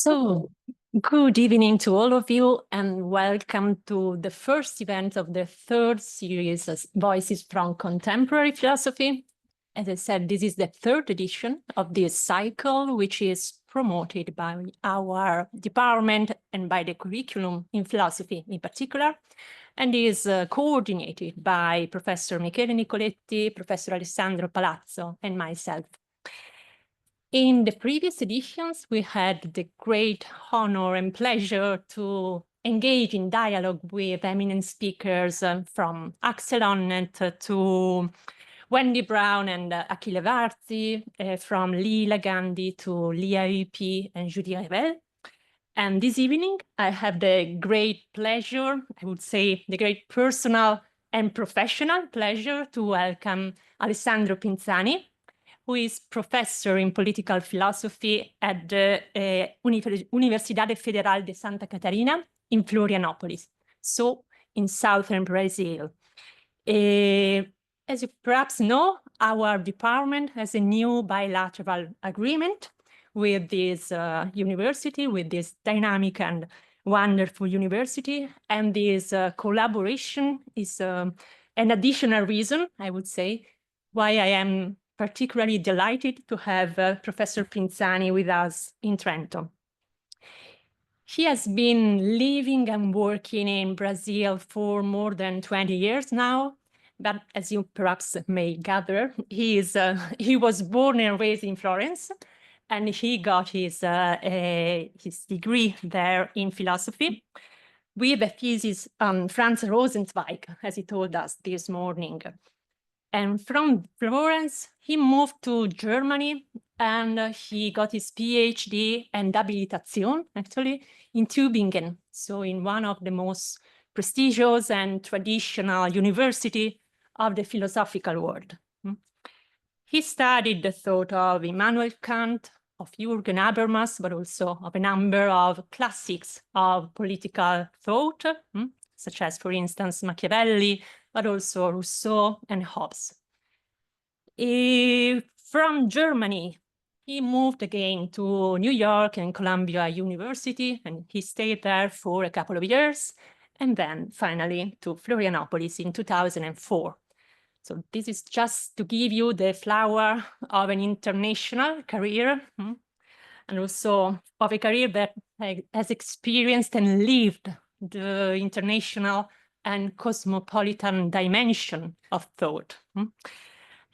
So, good evening to all of you, and welcome to the first event of the third series of Voices from Contemporary Philosophy. As I said, this is the third edition of this cycle, which is promoted by our department and by the curriculum in philosophy in particular, and is coordinated by Professor Michele Nicoletti, Professor Alessandro Palazzo, and myself. In the previous editions, we had the great honor and pleasure to engage in dialogue with eminent speakers from Axel Honneth to Wendy Brown and Achille Varzi, from Leela Gandhi to Lia Ypi and Judy Revel. And this evening, I have the great pleasure, I would say the great personal and professional pleasure to welcome Alessandro Pinzani, who is professor in political philosophy at the Universidad Federale de Santa Catarina in Florianópolis, so in southern Brazil. As you perhaps know, our department has a new bilateral agreement with this university, with this dynamic and wonderful university, and this collaboration is an additional reason, I would say, why I am particularly delighted to have Professor Pinzani with us in Trento. He has been living and working in Brazil for more than 20 years now, but as you perhaps may gather, he was born and raised in Florence, and he got his degree there in philosophy with a thesis on Franz Rosenzweig, as he told us this morning. And from Florence, he moved to Germany, and he got his PhD and Habilitation, actually, in Tübingen, so in one of the most prestigious and traditional universities of the philosophical world. He studied the thought of Immanuel Kant, of Jürgen Habermas, but also of a number of classics of political thought, such as, for instance, Machiavelli, but also Rousseau and Hobbes. From Germany, he moved again to New York and Columbia University, and he stayed there for a couple of years, and then finally to Florianópolis in 2004. So this is just to give you the flower of an international career, and also of a career that has experienced and lived the international and cosmopolitan dimension of thought.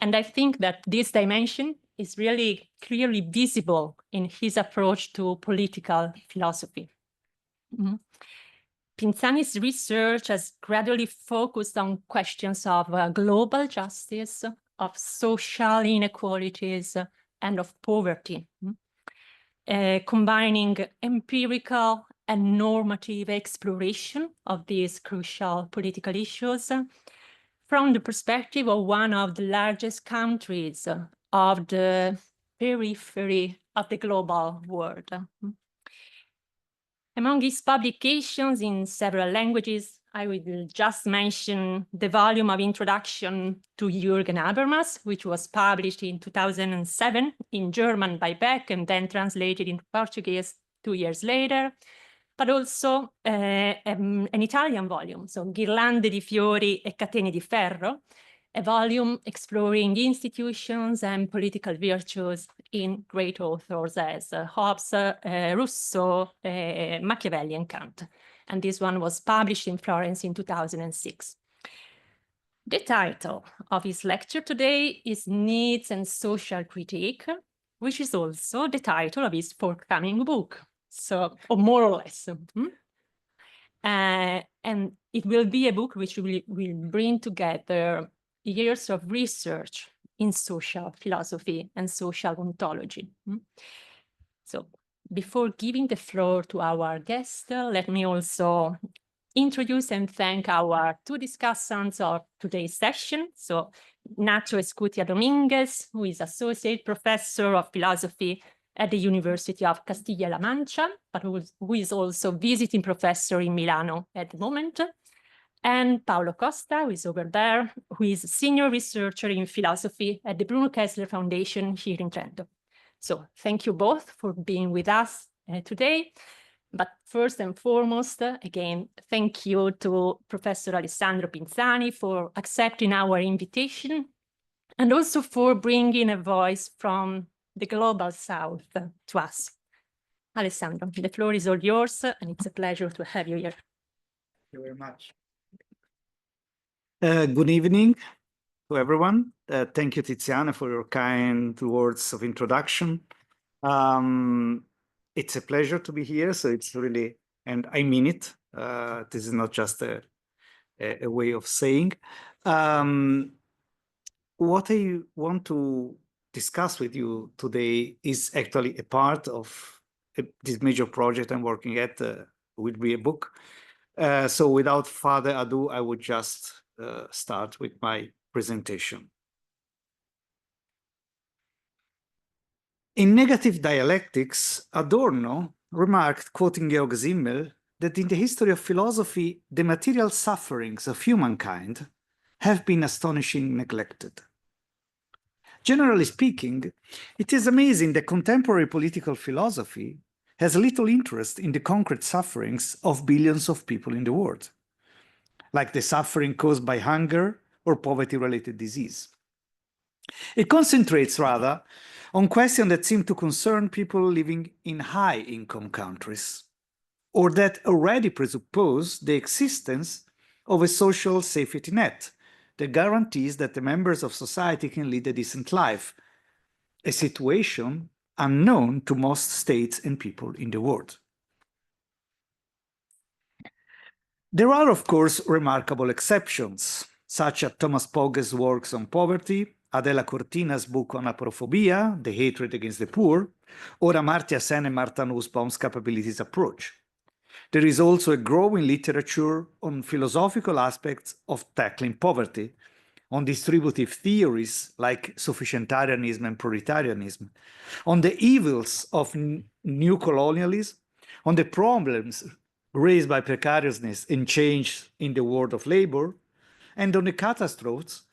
And I think that this dimension is really clearly visible in his approach to political philosophy. Pinzani's research has gradually focused on questions of global justice, of social inequalities, and of poverty, combining empirical and normative exploration of these crucial political issues from the perspective of one of the largest countries of the periphery of the global world. Among his publications in several languages, I will just mention the volume of Introduction to Jürgen Habermas, which was published in 2007 in German by Beck and then translated into Portuguese 2 years later, but also an Italian volume, so Ghirlande di fiori e catene di ferro, a volume exploring institutions and political virtues in great authors as Hobbes, Rousseau, Machiavelli, and Kant. And this one was published in Florence in 2006. The title of his lecture today is Needs and Social Critique, which is also the title of his forthcoming book, so or more or less. And it will be a book which will bring together years of research in social philosophy and social ontology. So before giving the floor to our guest, let me also introduce and thank our two discussants of today's session. So Nacho Escutia Dominguez, who is Associate Professor of Philosophy at the University of Castilla-La Mancha, but who is also visiting professor in Milano at the moment. And Paolo Costa, who is over there, who is a senior researcher in philosophy at the Bruno Kessler Foundation here in Trento. So thank you both for being with us today. But first and foremost, again, thank you to Professor Alessandro Pinzani for accepting our invitation and also for bringing a voice from the global south to us. Alessandro, the floor is all yours, and it's a pleasure to have you here. Thank you very much. Good evening to everyone. Thank you, Tiziana, for your kind words of introduction. It's a pleasure to be here, so it's really, and I mean it. This is not just a way of saying. What I want to discuss with you today is actually a part of this major project I'm working at, will be a book. So without further ado, I would just start with my presentation. In Negative Dialectics, Adorno remarked, quoting Georg Simmel, that in the history of philosophy, the material sufferings of humankind have been astonishingly neglected. Generally speaking, it is amazing that contemporary political philosophy has little interest in the concrete sufferings of billions of people in the world, like the suffering caused by hunger or poverty-related disease. It concentrates rather on questions that seem to concern people living in high-income countries, or that already presuppose the existence of a social safety net that guarantees that the members of society can lead a decent life, a situation unknown to most states and people in the world. There are, of course, remarkable exceptions, such as Thomas Pogge's works on poverty, Adela Cortina's book on aprophobia, the hatred against the poor, or Amartya Sen and Martha Nussbaum's capabilities approach. There is also a growing literature on philosophical aspects of tackling poverty, on distributive theories like sufficientarianism and proletarianism, on the evils of new colonialism, on the problems raised by precariousness and change in the world of labor, and on the catastrophes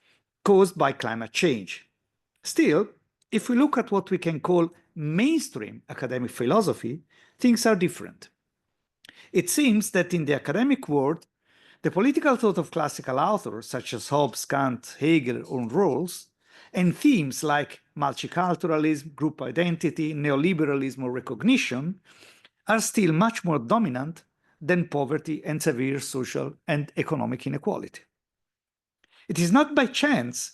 caused by climate change. Still, if we look at what we can call mainstream academic philosophy, things are different. It seems that in the academic world, the political thought of classical authors such as Hobbes, Kant, Hegel, or Rawls, and themes like multiculturalism, group identity, neoliberalism, or recognition are still much more dominant than poverty and severe social and economic inequality. It is not by chance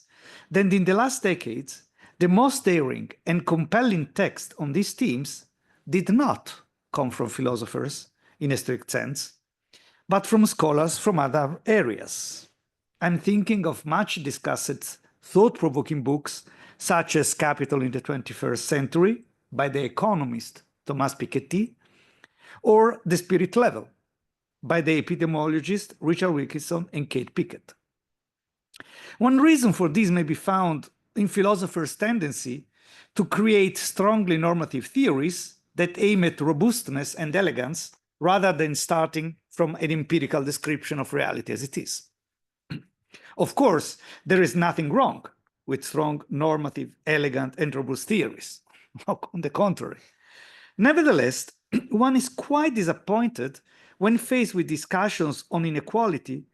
that in the last decades, the most daring and compelling text on these themes did not come from philosophers in a strict sense, but from scholars from other areas. I'm thinking of much discussed thought-provoking books such as Capital in the 21st Century by the economist Thomas Piketty, or The Spirit Level by the epidemiologist Richard Wilkinson and Kate Pickett. One reason for this may be found in philosophers' tendency to create strongly normative theories that aim at robustness and elegance rather than starting from an empirical description of reality as it is. Of course, there is nothing wrong with strong, normative, elegant, and robust theories. On the contrary. Nevertheless, one is quite disappointed when faced with discussions on inequality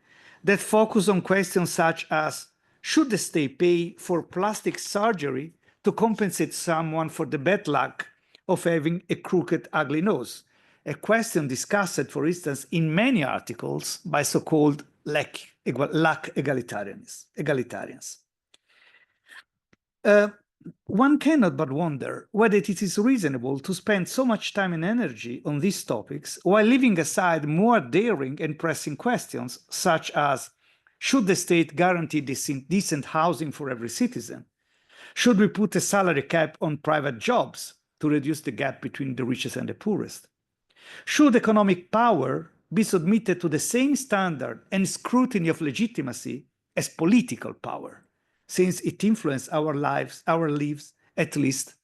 that focus on questions such as, should the state pay for plastic surgery to compensate someone for the bad luck of having a crooked, ugly nose? A question discussed, for instance, in many articles by so-called lack egalitarians. One cannot but wonder whether it is reasonable to spend so much time and energy on these topics while leaving aside more daring and pressing questions such as, should the state guarantee decent housing for every citizen? Should we put a salary cap on private jobs to reduce the gap between the richest and the poorest? Should economic power be submitted to the same standard and scrutiny of legitimacy as political power, since it influences our lives at least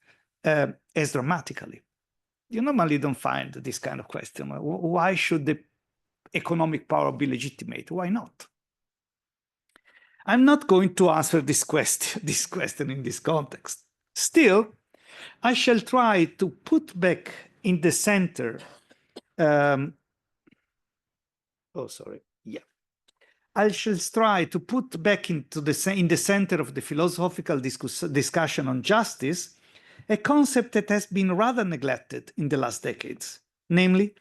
as dramatically? You normally don't find this kind of question. Why should the economic power be legitimate? Why not? I'm not going to answer this question in this context. Still, I shall try to put back in the center, I shall try to put back in the center of the philosophical discussion on justice a concept that has been rather neglected in the last decades, namely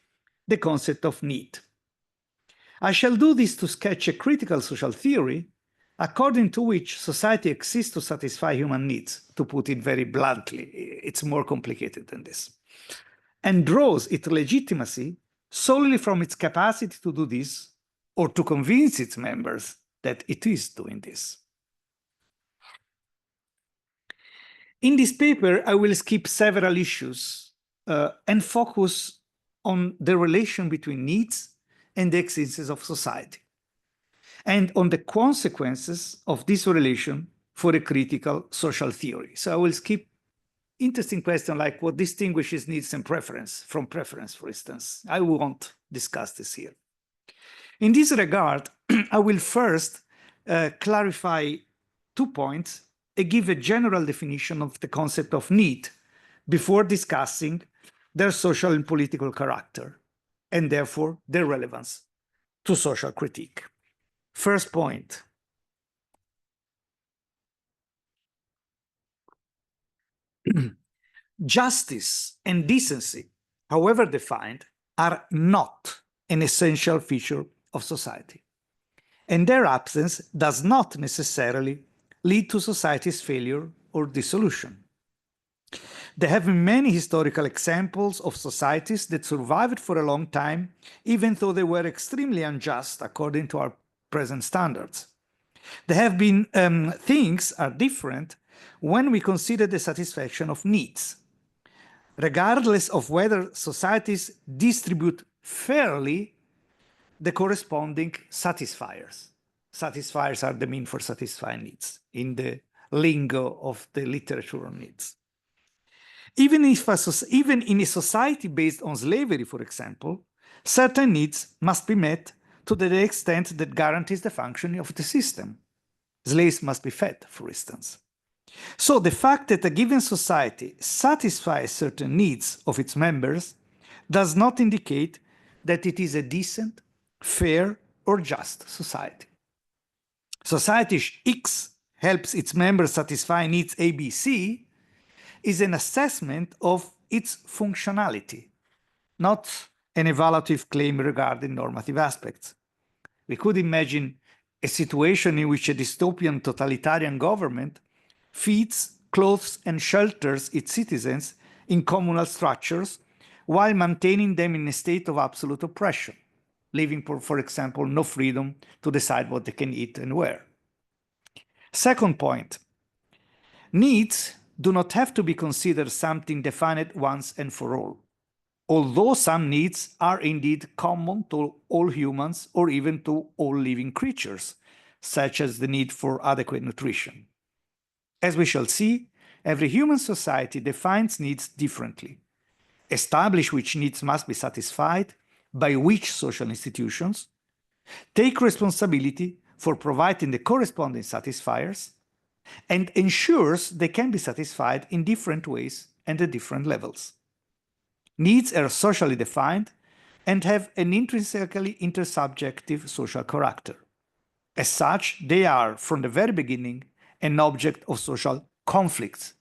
the concept of need. I shall do this to sketch a critical social theory according to which society exists to satisfy human needs, to put it very bluntly. It's more complicated than this, and draws its legitimacy solely from its capacity to do this or to convince its members that it is doing this. In this paper, I will skip several issues and focus on the relation between needs and the existence of society, and on the consequences of this relation for a critical social theory. So I will skip interesting questions like what distinguishes needs and preference from preference, for instance. I won't discuss this here. In this regard, I will first clarify 2 points and give a general definition of the concept of need before discussing their social and political character, and therefore their relevance to social critique. First point. Justice and decency, however defined, are not an essential feature of society, and their absence does not necessarily lead to society's failure or dissolution. There have been many historical examples of societies that survived for a long time, even though they were extremely unjust according to our present standards. There have been things are different when we consider the satisfaction of needs. Regardless of whether societies distribute fairly the corresponding satisfiers. Satisfiers are the mean for satisfying needs in the lingo of the literature on needs. Even in a society based on slavery, for example, certain needs must be met to the extent that guarantees the functioning of the system. Slaves must be fed, for instance. So the fact that a given society satisfies certain needs of its members does not indicate that it is a decent, fair, or just society. Society X helps its members satisfy needs A, B, C is an assessment of its functionality, not an evaluative claim regarding normative aspects. We could imagine a situation in which a dystopian totalitarian government feeds, clothes, and shelters its citizens in communal structures while maintaining them in a state of absolute oppression, leaving, for example, no freedom to decide what they can eat and wear. Second point, needs do not have to be considered something defined once and for all, although some needs are indeed common to all humans or even to all living creatures, such as the need for adequate nutrition. As we shall see, every human society defines needs differently, establish which needs must be satisfied by which social institutions, take responsibility for providing the corresponding satisfiers, and ensures they can be satisfied in different ways and at different levels. Needs are socially defined and have an intrinsically intersubjective social character. As such, they are, from the very beginning, an object of social conflicts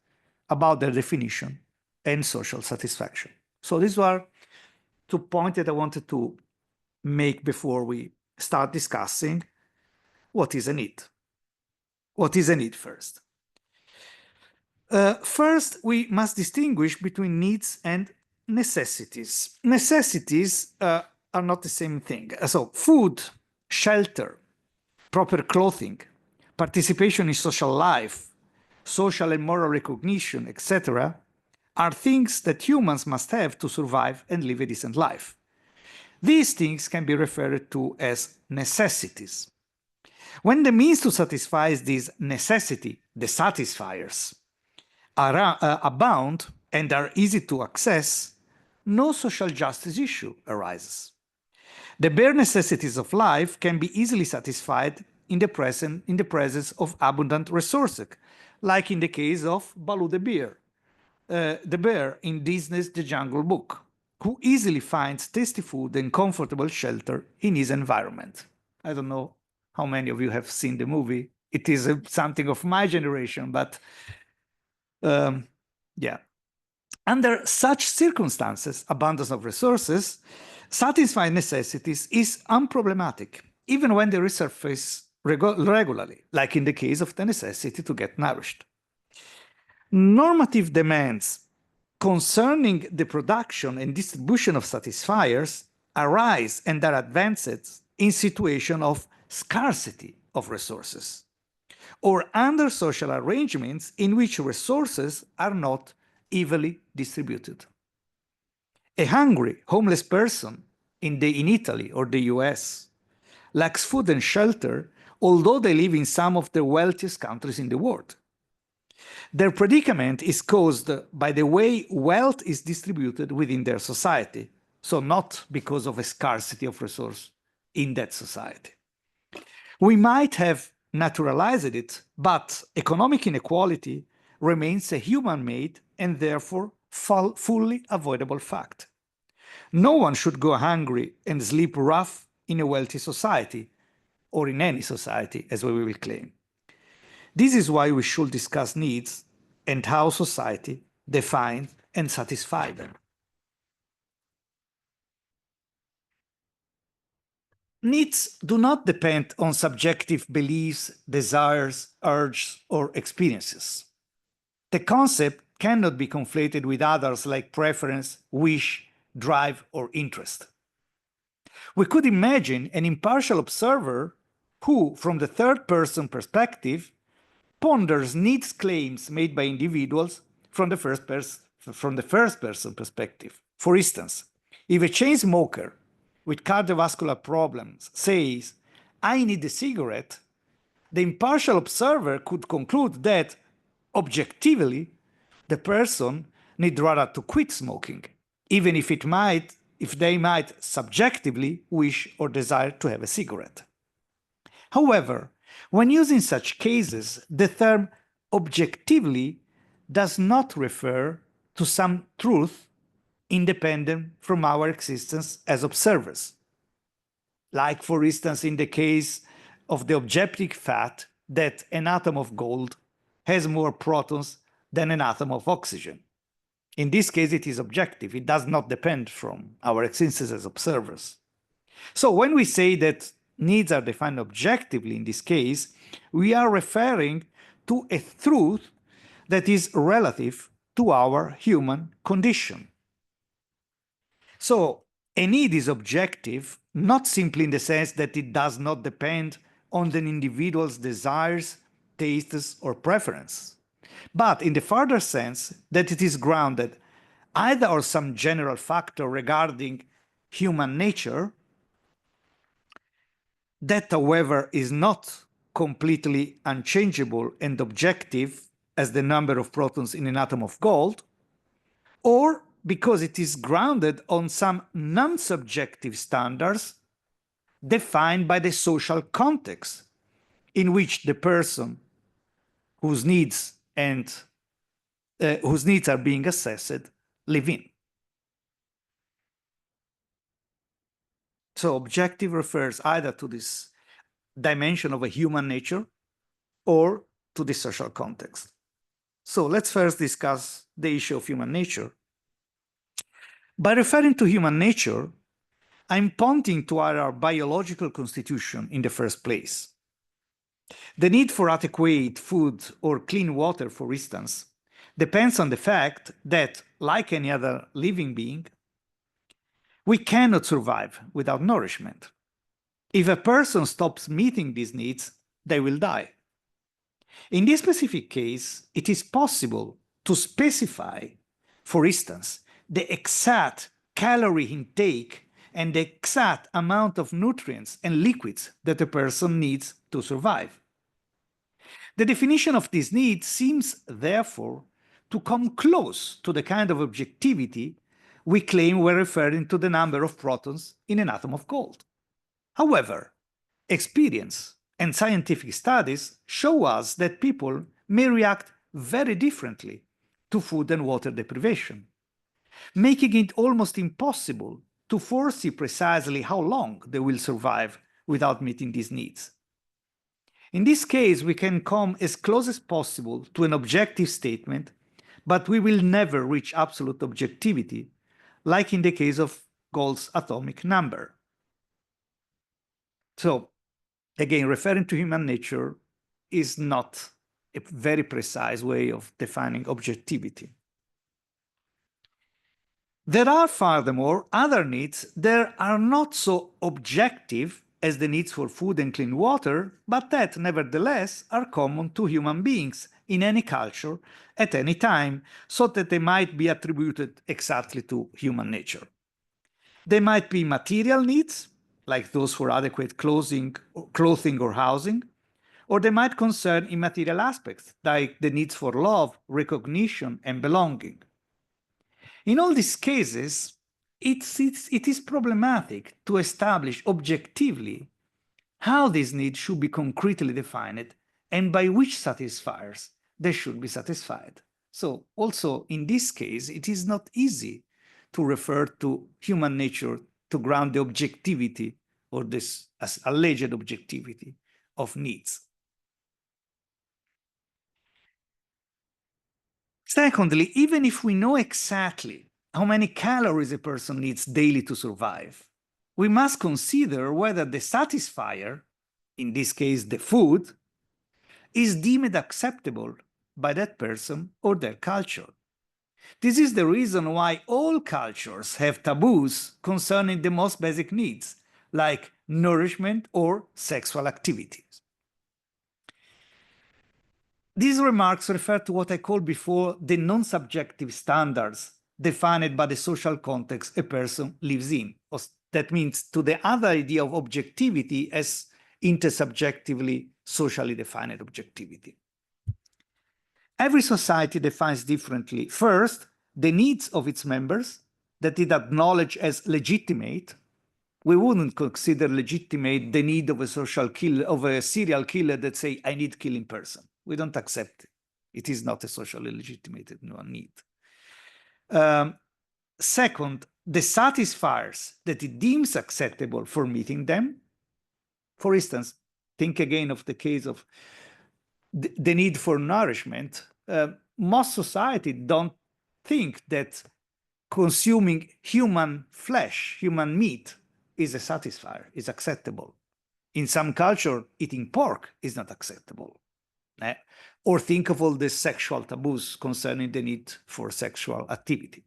about their definition and social satisfaction. So these were 2 points that I wanted to make before we start discussing what is a need. What is a need first? First, we must distinguish between needs and necessities. Necessities are not the same thing. So food, shelter, proper clothing, participation in social life, social and moral recognition, etc., are things that humans must have to survive and live a decent life. These things can be referred to as necessities. When the means to satisfy this necessity, the satisfiers, abound and are easy to access, no social justice issue arises. The bare necessities of life can be easily satisfied in the presence of abundant resources, like in the case of Baloo the bear in Disney's The Jungle Book, who easily finds tasty food and comfortable shelter in his environment. I don't know how many of you have seen the movie. It is something of my generation, but yeah. Under such circumstances, abundance of resources, satisfying necessities is unproblematic, even when they resurface regularly, like in the case of the necessity to get nourished. Normative demands concerning the production and distribution of satisfiers arise and are advanced in situations of scarcity of resources, or under social arrangements in which resources are not evenly distributed. A hungry, homeless person in Italy or the US lacks food and shelter, although they live in some of the wealthiest countries in the world. Their predicament is caused by the way wealth is distributed within their society, so not because of a scarcity of resource in that society. We might have naturalized it, but economic inequality remains a human-made and therefore fully avoidable fact. No one should go hungry and sleep rough in a wealthy society, or in any society, as we will claim. This is why we should discuss needs and how society defines and satisfies them. Needs do not depend on subjective beliefs, desires, urges, or experiences. The concept cannot be conflated with others like preference, wish, drive, or interest. We could imagine an impartial observer who, from the third-person perspective, ponders needs claims made by individuals from the first-person perspective. For instance, if a chain smoker with cardiovascular problems says, "I need a cigarette," the impartial observer could conclude that, objectively, the person needs rather to quit smoking, even if they might subjectively wish or desire to have a cigarette. However, when used in such cases, the term objectively does not refer to some truth independent from our existence as observers. Like, for instance, in the case of the objective fact that an atom of gold has more protons than an atom of oxygen. In this case, it is objective. It does not depend from our existence as observers. So when we say that needs are defined objectively in this case, we are referring to a truth that is relative to our human condition. So a need is objective, not simply in the sense that it does not depend on an individual's desires, tastes, or preference, but in the further sense that it is grounded either on some general factor regarding human nature, that, however, is not completely unchangeable and objective as the number of protons in an atom of gold, or because it is grounded on some non-subjective standards defined by the social context in which the person whose needs are being assessed live in. So objective refers either to this dimension of a human nature or to the social context. So let's first discuss the issue of human nature. By referring to human nature, I'm pointing to our biological constitution in the first place. The need for adequate food or clean water, for instance, depends on the fact that, like any other living being, we cannot survive without nourishment. If a person stops meeting these needs, they will die. In this specific case, it is possible to specify, for instance, the exact calorie intake and the exact amount of nutrients and liquids that a person needs to survive. The definition of these needs seems, therefore, to come close to the kind of objectivity we claim we're referring to the number of protons in an atom of gold. However, experience and scientific studies show us that people may react very differently to food and water deprivation. making it almost impossible to foresee precisely how long they will survive without meeting these needs. In this case, we can come as close as possible to an objective statement, but we will never reach absolute objectivity, like in the case of Gould's atomic number. So, again, referring to human nature is not a very precise way of defining objectivity. There are, furthermore, other needs that are not so objective as the needs for food and clean water, but that, nevertheless, are common to human beings in any culture at any time, so that they might be attributed exactly to human nature. They might be material needs, like those for adequate clothing or housing, or they might concern immaterial aspects, like the needs for love, recognition, and belonging. In all these cases, it is problematic to establish objectively how these needs should be concretely defined and by which satisfiers they should be satisfied. So also in this case, it is not easy to refer to human nature to ground the objectivity or this as alleged objectivity of needs. Secondly, even if we know exactly how many calories a person needs daily to survive, we must consider whether the satisfier, in this case the food, is deemed acceptable by that person or their culture. This is the reason why all cultures have taboos concerning the most basic needs, like nourishment or sexual activities. These remarks refer to what I called before the non-subjective standards defined by the social context a person lives in. That means to the other idea of objectivity as intersubjectively socially defined objectivity. Every society defines differently, first, the needs of its members that it acknowledges as legitimate. We wouldn't consider legitimate the need of a serial killer that say, I need killing person. We don't accept it. It is not a socially legitimated need. Second, the satisfiers that it deems acceptable for meeting them. For instance, think again of the case of the need for nourishment. Most society don't think that consuming human flesh, human meat, is a satisfier, is acceptable. In some culture, eating pork is not acceptable. Or think of all the sexual taboos concerning the need for sexual activity.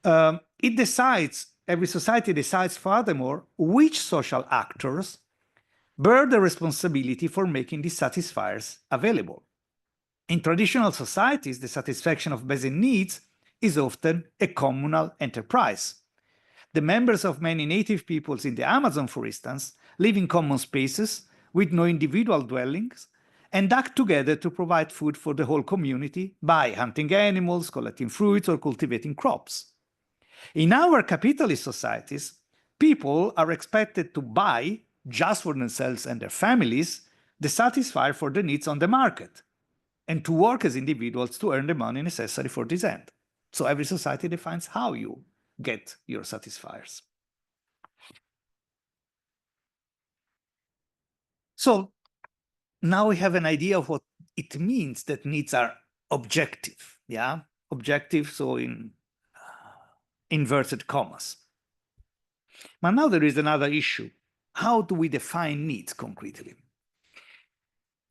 Every society decides furthermore which social actors bear the responsibility for making these satisfiers available. In traditional societies, the satisfaction of basic needs is often a communal enterprise. The members of many native peoples in the Amazon, for instance, live in common spaces with no individual dwellings and act together to provide food for the whole community by hunting animals, collecting fruits, or cultivating crops. In our capitalist societies, people are expected to buy, just for themselves and their families, the satisfier for the needs on the market, and to work as individuals to earn the money necessary for this end. So every society defines how you get your satisfiers. So now we have an idea of what it means that needs are objective, yeah? Objective, so in inverted commas. But now there is another issue. How do we define needs concretely?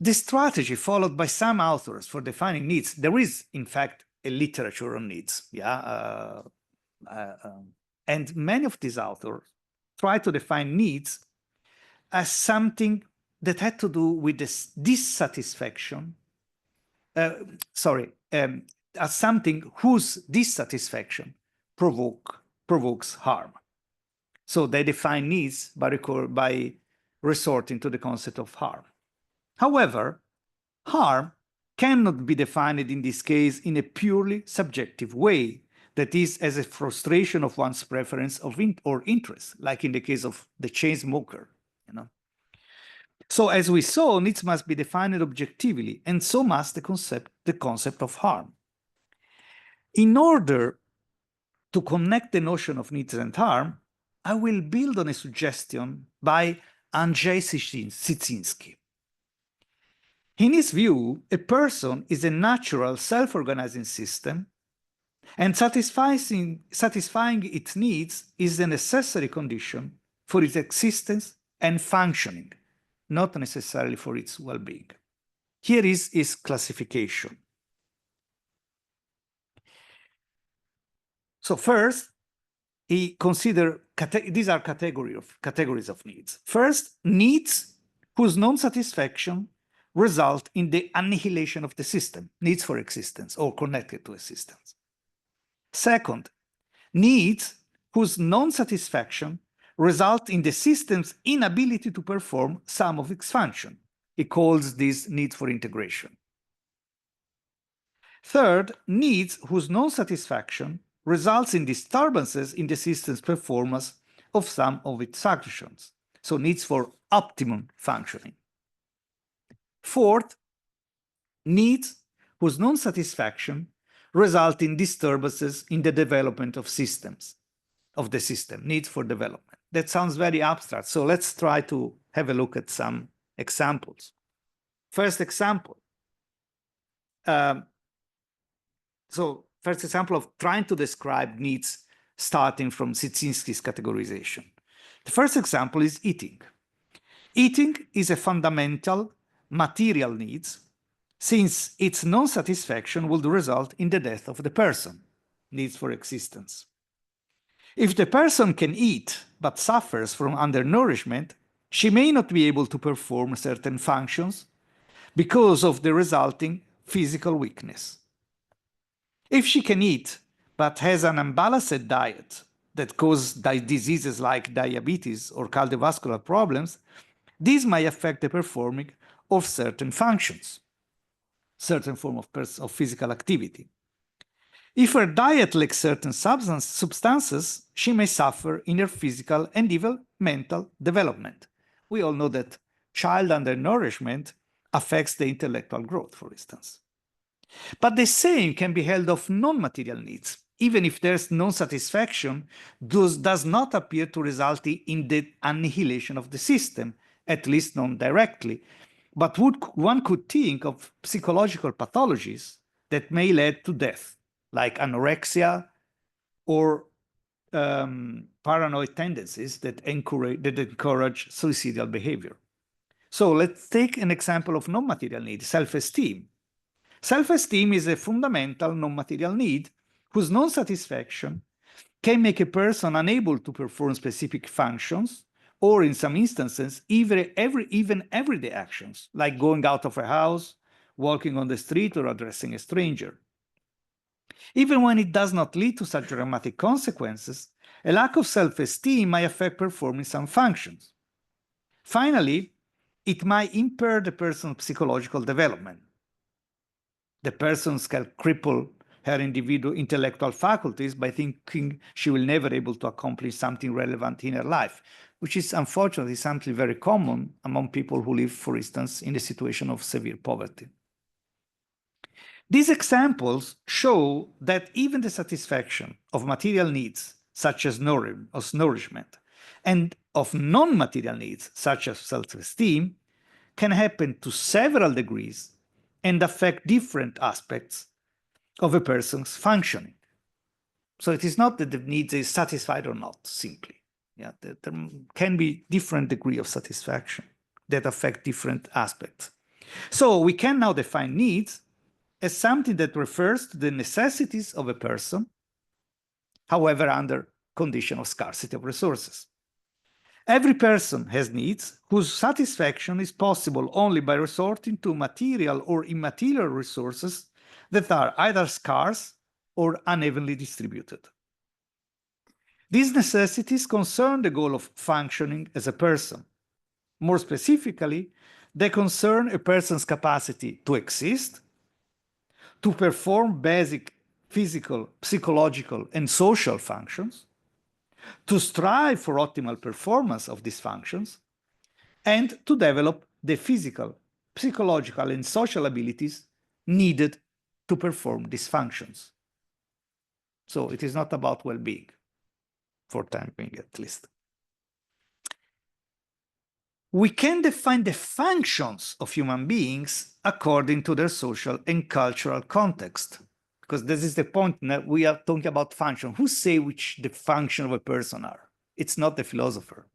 The strategy followed by some authors for defining needs, there is, in fact, a literature on needs, yeah? And many of these authors try to define needs as something that had to do with this dissatisfaction, as something whose dissatisfaction provokes harm. So they define needs by resorting to the concept of harm. However, harm cannot be defined in this case in a purely subjective way, that is, as a frustration of one's preference or interest, like in the case of the chain smoker, you know. So as we saw, needs must be defined objectively, and so must the concept of harm. In order to connect the notion of needs and harm, I will build on a suggestion by Andrzej Siciński. In his view, a person is a natural self-organizing system, and satisfying its needs is a necessary condition for its existence and functioning, not necessarily for its well-being. Here is his classification. So first, he considers these are categories of needs. First, needs whose non-satisfaction result in the annihilation of the system, needs for existence or connected to existence. Second, needs whose non-satisfaction result in the system's inability to perform some of its function. He calls this needs for integration. Third, needs whose non-satisfaction results in disturbances in the system's performance of some of its functions, so needs for optimum functioning. Fourth, needs whose non-satisfaction result in disturbances in the development of the system, needs for development. That sounds very abstract, so let's try to have a look at some examples. First example. First example of trying to describe needs starting from Siciński's categorization. The first example is eating. Eating is a fundamental material need, since its non-satisfaction would result in the death of the person, needs for existence. If the person can eat but suffers from undernourishment, she may not be able to perform certain functions because of the resulting physical weakness. If she can eat but has an unbalanced diet that causes diseases like diabetes or cardiovascular problems, this may affect the performing of certain functions, certain form of physical activity. If her diet lacks certain substances, she may suffer in her physical and even mental development. We all know that child undernourishment affects the intellectual growth, for instance. But the same can be held of non-material needs, even if there's non-satisfaction, does not appear to result in the annihilation of the system, at least non-directly. But one could think of psychological pathologies that may lead to death, like anorexia or paranoid tendencies that encourage suicidal behavior. So let's take an example of non-material need, self-esteem. Self-esteem is a fundamental non-material need whose non-satisfaction can make a person unable to perform specific functions, or in some instances, even everyday actions, like going out of a house, walking on the street, or addressing a stranger. Even when it does not lead to such dramatic consequences, a lack of self-esteem may affect performing some functions. Finally, it might impair the person's psychological development. The person can cripple her individual intellectual faculties by thinking she will never be able to accomplish something relevant in her life, which is unfortunately something very common among people who live, for instance, in a situation of severe poverty. These examples show that even the satisfaction of material needs, such as nourishment, and of non-material needs, such as self-esteem, can happen to several degrees and affect different aspects of a person's functioning. So it is not that the needs is satisfied or not, simply. Yeah, there can be different degree of satisfaction that affect different aspects. So we can now define needs as something that refers to the necessities of a person, however, under condition of scarcity of resources. Every person has needs whose satisfaction is possible only by resorting to material or immaterial resources that are either scarce or unevenly distributed. These necessities concern the goal of functioning as a person. More specifically, they concern a person's capacity to exist, to perform basic physical, psychological, and social functions, to strive for optimal performance of these functions, and to develop the physical, psychological, and social abilities needed to perform these functions. So it is not about well-being, for time being at least. We can define the functions of human beings according to their social and cultural context, because this is the point that we are talking about function. Who say which the function of a person are? It's not the philosopher.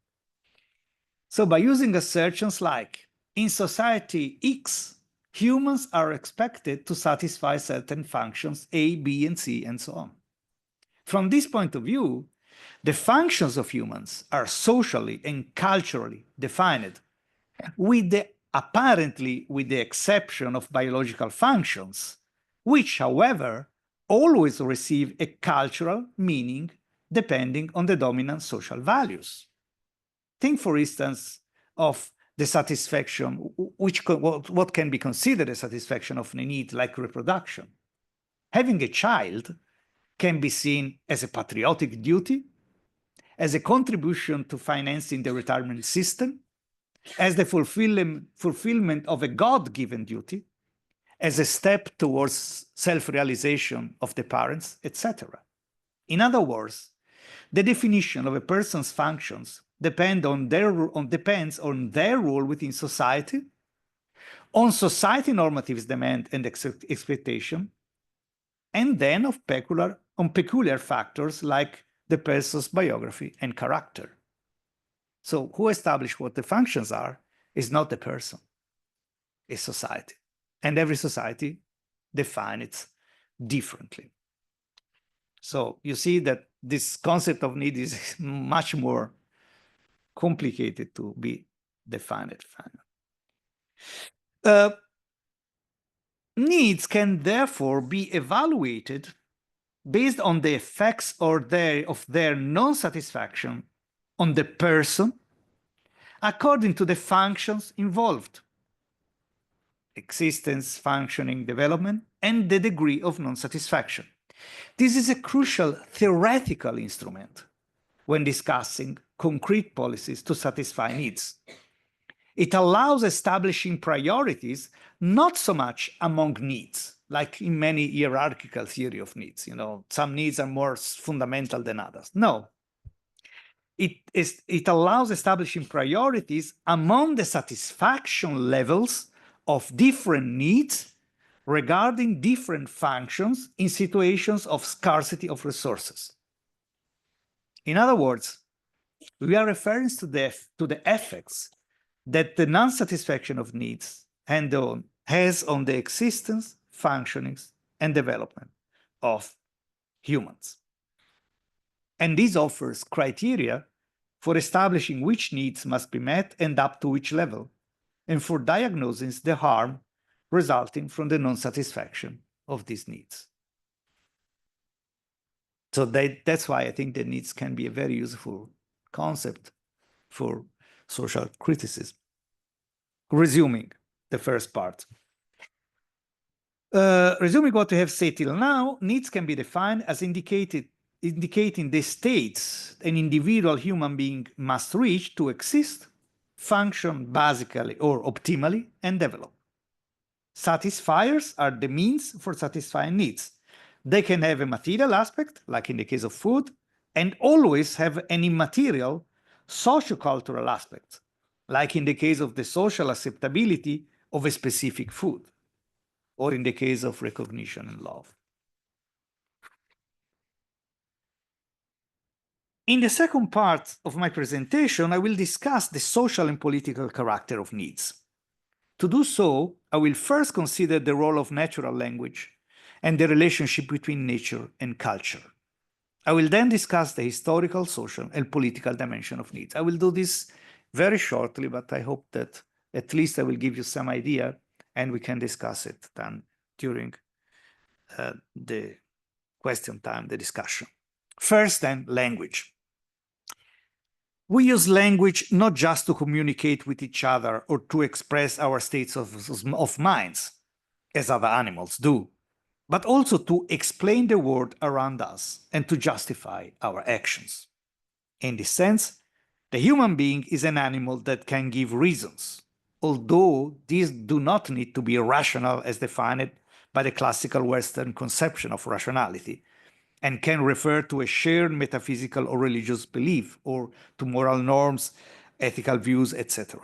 So by using assertions like, in society X, humans are expected to satisfy certain functions A, B, and C, and so on. From this point of view, the functions of humans are socially and culturally defined, apparently with the exception of biological functions, which, however, always receive a cultural meaning depending on the dominant social values. Think, for instance, of the satisfaction, what can be considered a satisfaction of a need like reproduction. Having a child can be seen as a patriotic duty, as a contribution to financing the retirement system, as the fulfillment of a God-given duty, as a step towards self-realization of the parents, etc. In other words, the definition of a person's functions depends on their role within society, on society normatives demand and expectation, and then on peculiar factors like the person's biography and character. So who establishes what the functions are is not the person, it's society. And every society defines it differently. So you see that this concept of need is much more complicated to be defined. Needs can therefore be evaluated based on the effects of their non-satisfaction on the person according to the functions involved: existence, functioning, development, and the degree of non-satisfaction. This is a crucial theoretical instrument when discussing concrete policies to satisfy needs. It allows establishing priorities not so much among needs, like in many hierarchical theory of needs. Some needs are more fundamental than others. No. It allows establishing priorities among the satisfaction levels of different needs regarding different functions in situations of scarcity of resources. In other words, we are referring to the effects that the non-satisfaction of needs has on the existence, functionings, and development of humans. And this offers criteria for establishing which needs must be met and up to which level, and for diagnosing the harm resulting from the non-satisfaction of these needs. So that's why I think that needs can be a very useful concept for social criticism. Resuming the first part. Resuming what we have said till now, needs can be defined as indicating the states an individual human being must reach to exist, function basically or optimally, and develop. Satisfiers are the means for satisfying needs. They can have a material aspect, like in the case of food, and always have an immaterial sociocultural aspect, like in the case of the social acceptability of a specific food, or in the case of recognition and love. In the second part of my presentation, I will discuss the social and political character of needs. To do so, I will first consider the role of natural language and the relationship between nature and culture. I will then discuss the historical, social, and political dimension of needs. I will do this very shortly, but I hope that at least I will give you some idea and we can discuss it then during the question time, the discussion. First, then, language. We use language not just to communicate with each other or to express our states of minds, as other animals do, but also to explain the world around us and to justify our actions. In this sense, the human being is an animal that can give reasons, although these do not need to be rational as defined by the classical Western conception of rationality, and can refer to a shared metaphysical or religious belief, or to moral norms, ethical views, etc.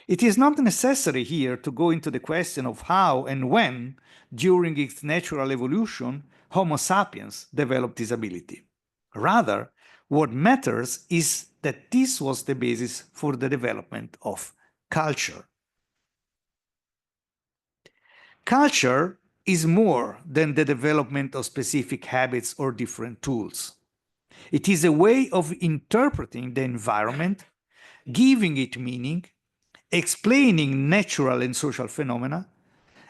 It is not necessary here to go into the question of how and when, during its natural evolution, Homo sapiens developed this ability. Rather, what matters is that this was the basis for the development of culture. Culture is more than the development of specific habits or different tools. It is a way of interpreting the environment, giving it meaning, explaining natural and social phenomena,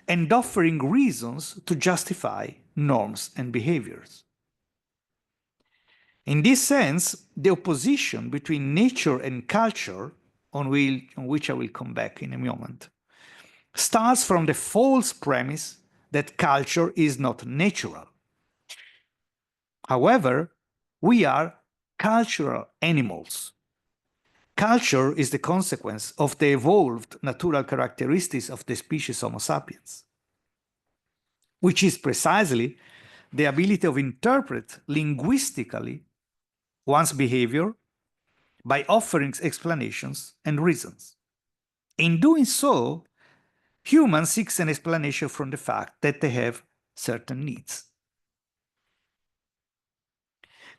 and offering reasons to justify norms and behaviors. In this sense, the opposition between nature and culture, on which I will come back in a moment, starts from the false premise that culture is not natural. However, we are cultural animals. Culture is the consequence of the evolved natural characteristics of the species Homo sapiens, which is precisely the ability to interpret linguistically one's behavior by offering explanations and reasons. In doing so, humans seek an explanation from the fact that they have certain needs.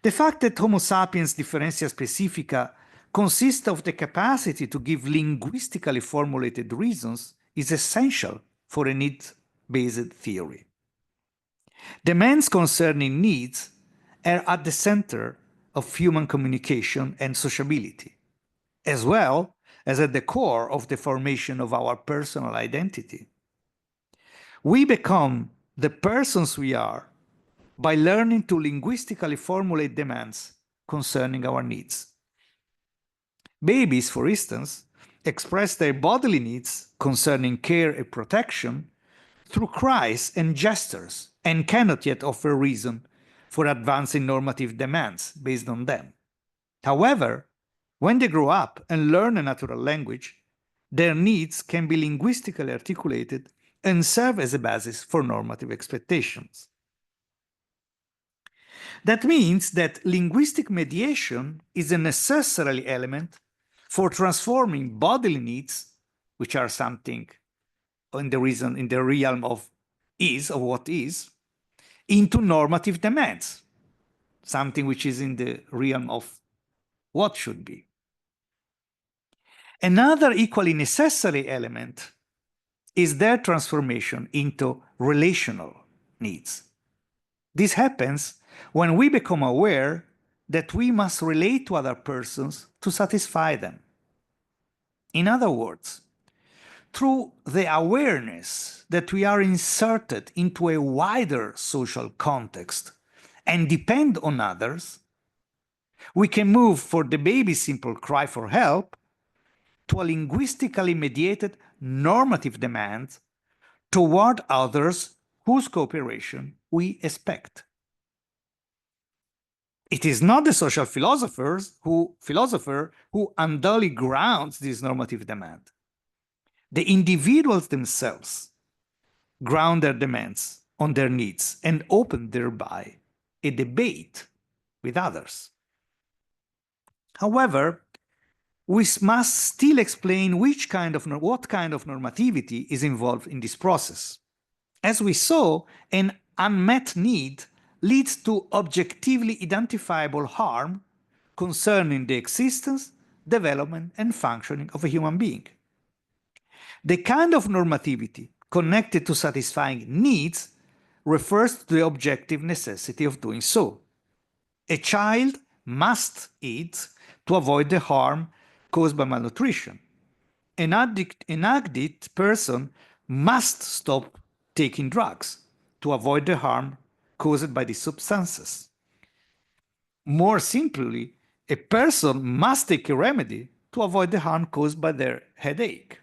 The fact that Homo sapiens differentia specifica consists of the capacity to give linguistically formulated reasons is essential for a needs-based theory. Demands concerning needs are at the center of human communication and sociability, as well as at the core of the formation of our personal identity. We become the persons we are by learning to linguistically formulate demands concerning our needs. Babies, for instance, express their bodily needs concerning care and protection through cries and gestures, and cannot yet offer reason for advancing normative demands based on them. However, when they grow up and learn a natural language, their needs can be linguistically articulated and serve as a basis for normative expectations. That means that linguistic mediation is a necessary element for transforming bodily needs, which are something in the realm of what is, into normative demands, something which is in the realm of what should be. Another equally necessary element is their transformation into relational needs. This happens when we become aware that we must relate to other persons to satisfy them. In other words, through the awareness that we are inserted into a wider social context and depend on others, we can move from the baby's simple cry for help to a linguistically mediated normative demand toward others whose cooperation we expect. It is not the social philosopher who unduly grounds this normative demand. The individuals themselves ground their demands on their needs and open thereby a debate with others. However, we must still explain what kind of normativity is involved in this process. As we saw, an unmet need leads to objectively identifiable harm concerning the existence, development, and functioning of a human being. The kind of normativity connected to satisfying needs refers to the objective necessity of doing so. A child must eat to avoid the harm caused by malnutrition. An addict person must stop taking drugs to avoid the harm caused by these substances. More simply, a person must take a remedy to avoid the harm caused by their headache.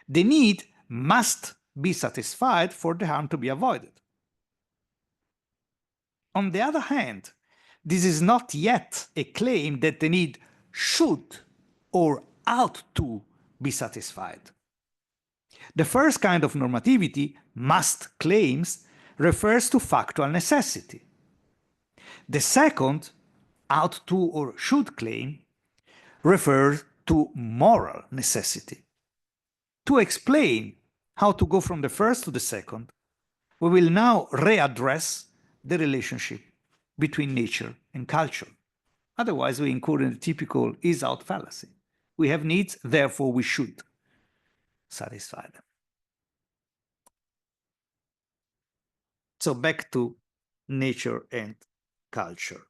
The need must be satisfied for the harm to be avoided. On the other hand, this is not yet a claim that the need should or ought to be satisfied. The first kind of normativity, must, claims refers to factual necessity. The second, ought to or should claim, refers to moral necessity. To explain how to go from the first to the second, we will now readdress the relationship between nature and culture. Otherwise, we incur in the typical is-out fallacy. We have needs, therefore we should satisfy them. So back to nature and culture.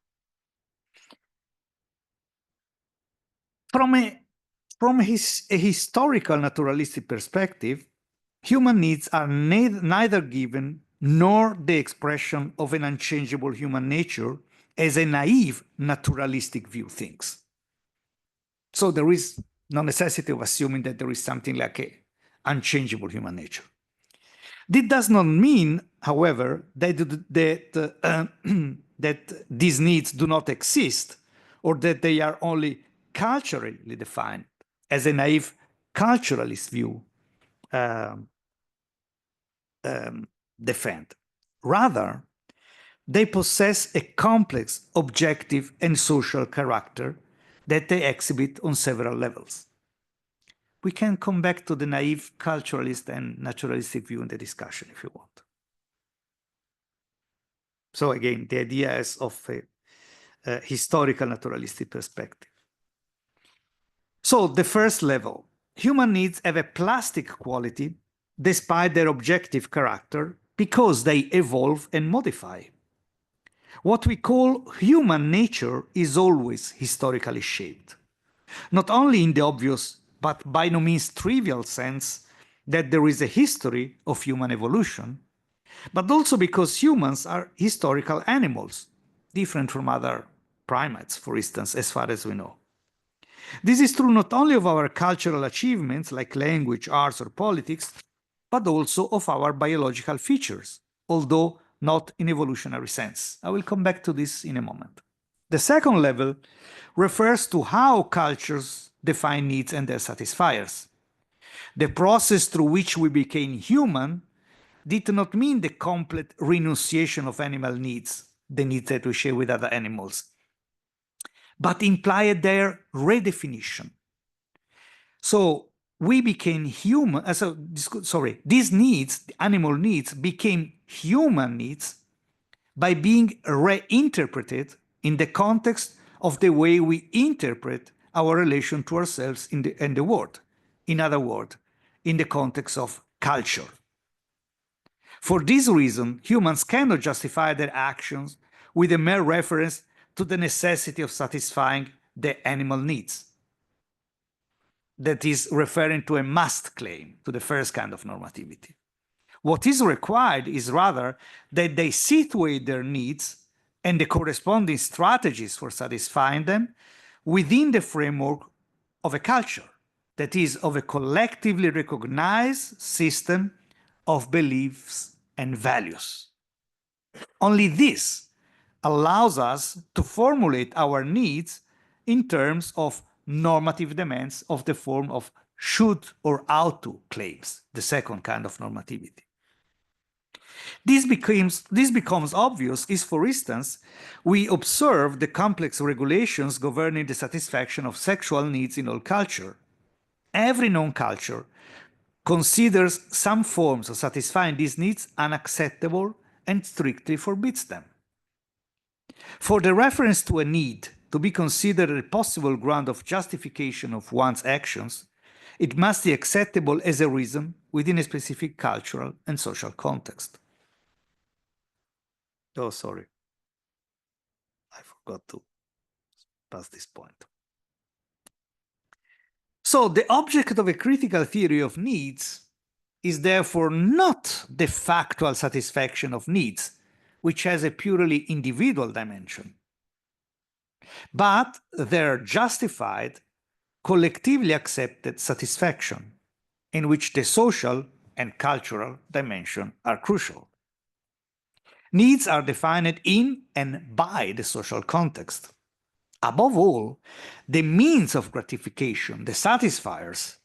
From a historical naturalistic perspective, human needs are neither given nor the expression of an unchangeable human nature as a naive naturalistic view thinks. So there is no necessity of assuming that there is something like an unchangeable human nature. This does not mean, however, that these needs do not exist or that they are only culturally defined, as a naive culturalist view defend. Rather, they possess a complex, objective, and social character that they exhibit on several levels. We can come back to the naive culturalist and naturalistic view in the discussion if you want. So again, the idea is of a historical naturalistic perspective. So the first level, human needs have a plastic quality despite their objective character because they evolve and modify. What we call human nature is always historically shaped, not only in the obvious but by no means trivial sense that there is a history of human evolution, but also because humans are historical animals, different from other primates, for instance, as far as we know. This is true not only of our cultural achievements like language, arts, or politics, but also of our biological features, although not in evolutionary sense. I will come back to this in a moment. The second level refers to how cultures define needs and their satisfiers. The process through which we became human did not mean the complete renunciation of animal needs, the needs that we share with other animals, but implied their redefinition. So we became human, these needs, the animal needs, became human needs by being reinterpreted in the context of the way we interpret our relation to ourselves in the world. In other words, in the context of culture. For this reason, humans cannot justify their actions with a mere reference to the necessity of satisfying the animal needs. That is referring to a must claim, to the first kind of normativity. What is required is rather that they situate their needs and the corresponding strategies for satisfying them within the framework of a culture, that is, of a collectively recognized system of beliefs and values. Only this allows us to formulate our needs in terms of normative demands of the form of should or ought to claims, the second kind of normativity. This becomes obvious if, for instance, we observe the complex regulations governing the satisfaction of sexual needs in all culture. Every known culture considers some forms of satisfying these needs unacceptable and strictly forbids them. For the reference to a need to be considered a possible ground of justification of one's actions, it must be acceptable as a reason within a specific cultural and social context. Oh, sorry. I forgot to pass this point. So the object of a critical theory of needs is therefore not the factual satisfaction of needs, which has a purely individual dimension, but their justified, collectively accepted satisfaction, in which the social and cultural dimension are crucial. Needs are defined in and by the social context. Above all, the means of gratification, the satisfiers,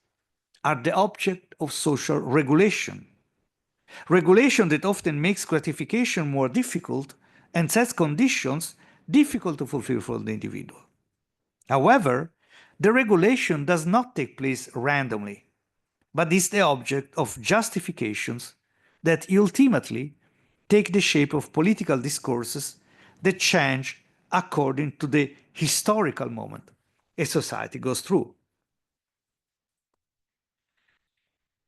are the object of social regulation, Regulation that often makes gratification more difficult and sets conditions difficult to fulfill for the individual. However, the regulation does not take place randomly, but is the object of justifications that ultimately take the shape of political discourses that change according to the historical moment a society goes through.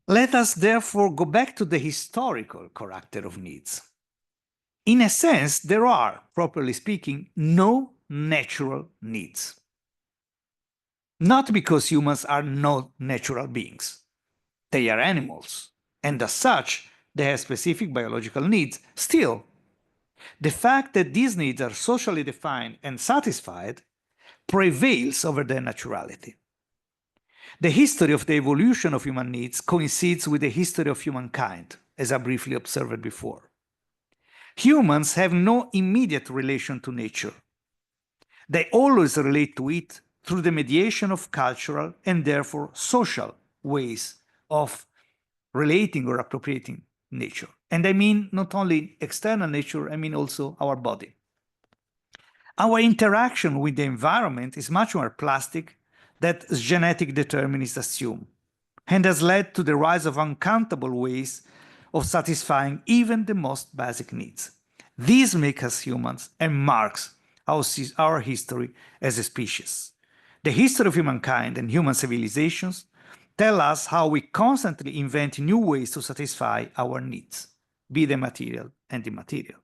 Let us therefore go back to the historical character of needs. In a sense, there are, properly speaking, no natural needs. Not because humans are not natural beings. They are animals, and as such, they have specific biological needs. Still, the fact that these needs are socially defined and satisfied prevails over their naturality. The history of the evolution of human needs coincides with the history of humankind, as I briefly observed before. Humans have no immediate relation to nature. They always relate to it through the mediation of cultural and therefore social ways of relating or appropriating nature. And I mean not only external nature, I mean also our body. Our interaction with the environment is much more plastic than genetic determinists assume, and has led to the rise of uncountable ways of satisfying even the most basic needs. These make us humans and marks our history as a species. The history of humankind and human civilizations tell us how we constantly invent new ways to satisfy our needs, be they material and immaterial.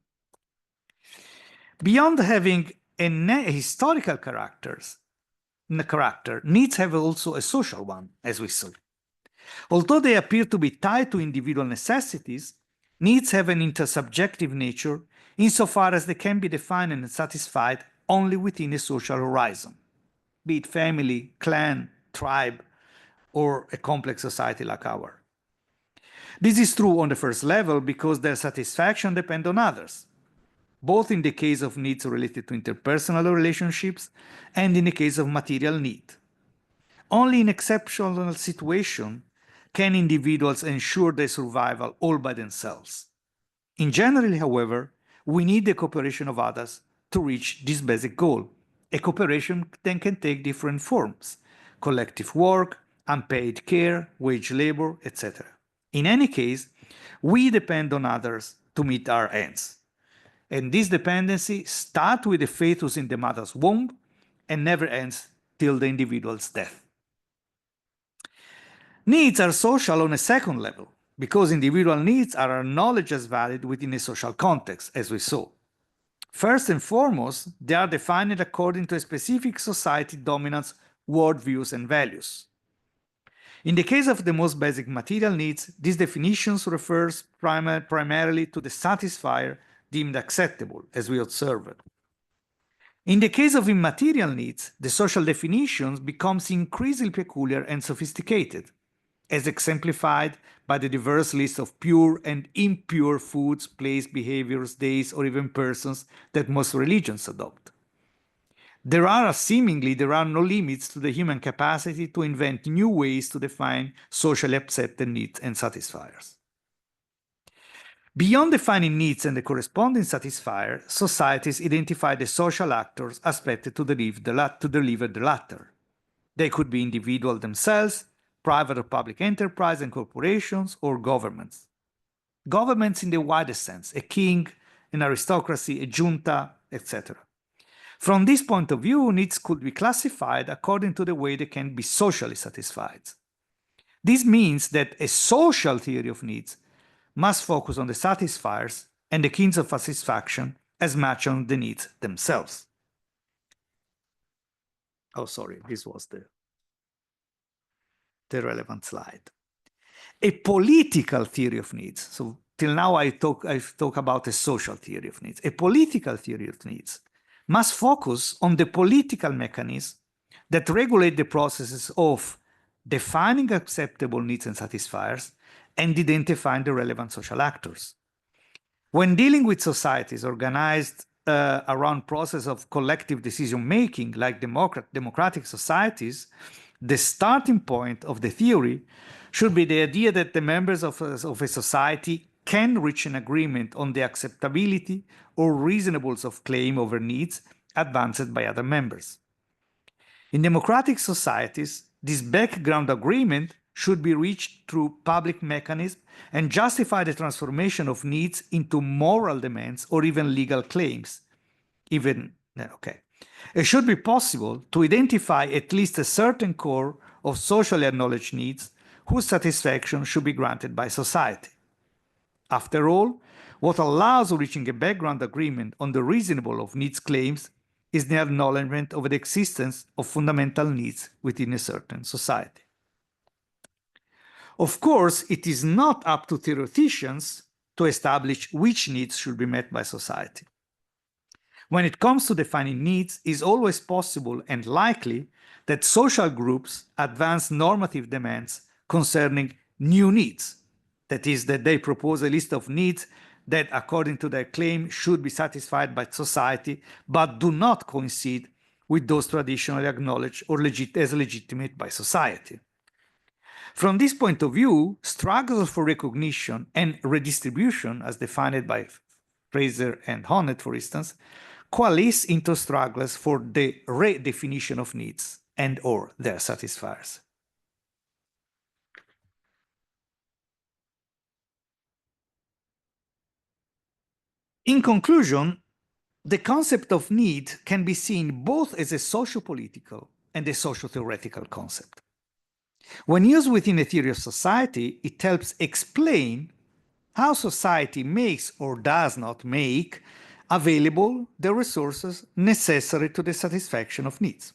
Beyond having a historical character, needs have also a social one, as we saw. Although they appear to be tied to individual necessities, needs have an intersubjective nature insofar as they can be defined and satisfied only within a social horizon, be it family, clan, tribe, or a complex society like ours. This is true on the first level because their satisfaction depends on others, both in the case of needs related to interpersonal relationships and in the case of material need. Only in exceptional situations can individuals ensure their survival all by themselves. In general, however, we need the cooperation of others to reach this basic goal. A cooperation then can take different forms: collective work, unpaid care, wage labor, etc. In any case, we depend on others to meet our ends. And this dependency starts with the fetus in the mother's womb and never ends till the individual's death. Needs are social on a second level, because individual needs are acknowledged as valid within a social context, as we saw. First and foremost, they are defined according to a specific society dominance, worldviews, and values. In the case of the most basic material needs, these definitions refers primarily to the satisfier deemed acceptable, as we observed. In the case of immaterial needs, the social definitions becomes increasingly peculiar and sophisticated, as exemplified by the diverse list of pure and impure foods, place, behaviors, days, or even persons that most religions adopt. There are no limits to the human capacity to invent new ways to define socially accepted needs and satisfiers. Beyond defining needs and the corresponding satisfier, societies identify the social actors expected to deliver the latter. They could be individuals themselves, private or public enterprise and corporations, or governments. Governments in the widest sense, a king, an aristocracy, a junta, etc. From this point of view, needs could be classified according to the way they can be socially satisfied. This means that a social theory of needs must focus on the satisfiers and the kinds of satisfaction as much on the needs themselves. Oh, sorry, this was the relevant slide. A political theory of needs. So till now I've talked about a social theory of needs. A political theory of needs must focus on the political mechanisms that regulate the processes of defining acceptable needs and satisfiers and identifying the relevant social actors. When dealing with societies organized around process of collective decision-making, like democratic societies, the starting point of the theory should be the idea that the members of a society can reach an agreement on the acceptability or reasonableness of claim over needs advanced by other members. In democratic societies, this background agreement should be reached through public mechanisms and justify the transformation of needs into moral demands or even legal claims. It should be possible to identify at least a certain core of socially acknowledged needs whose satisfaction should be granted by society. After all, what allows reaching a background agreement on the reasonable of needs claims is the acknowledgement of the existence of fundamental needs within a certain society. Of course, it is not up to theoreticians to establish which needs should be met by society. When it comes to defining needs, it is always possible and likely that social groups advance normative demands concerning new needs. That is, that they propose a list of needs that, according to their claim, should be satisfied by society, but do not coincide with those traditionally acknowledged or as legitimate by society. From this point of view, struggles for recognition and redistribution, as defined by Fraser and Honneth, for instance, coalesce into struggles for the redefinition of needs and or their satisfiers. In conclusion, the concept of need can be seen both as a socio-political and a socio-theoretical concept. When used within a theory of society, it helps explain how society makes or does not make available the resources necessary to the satisfaction of needs.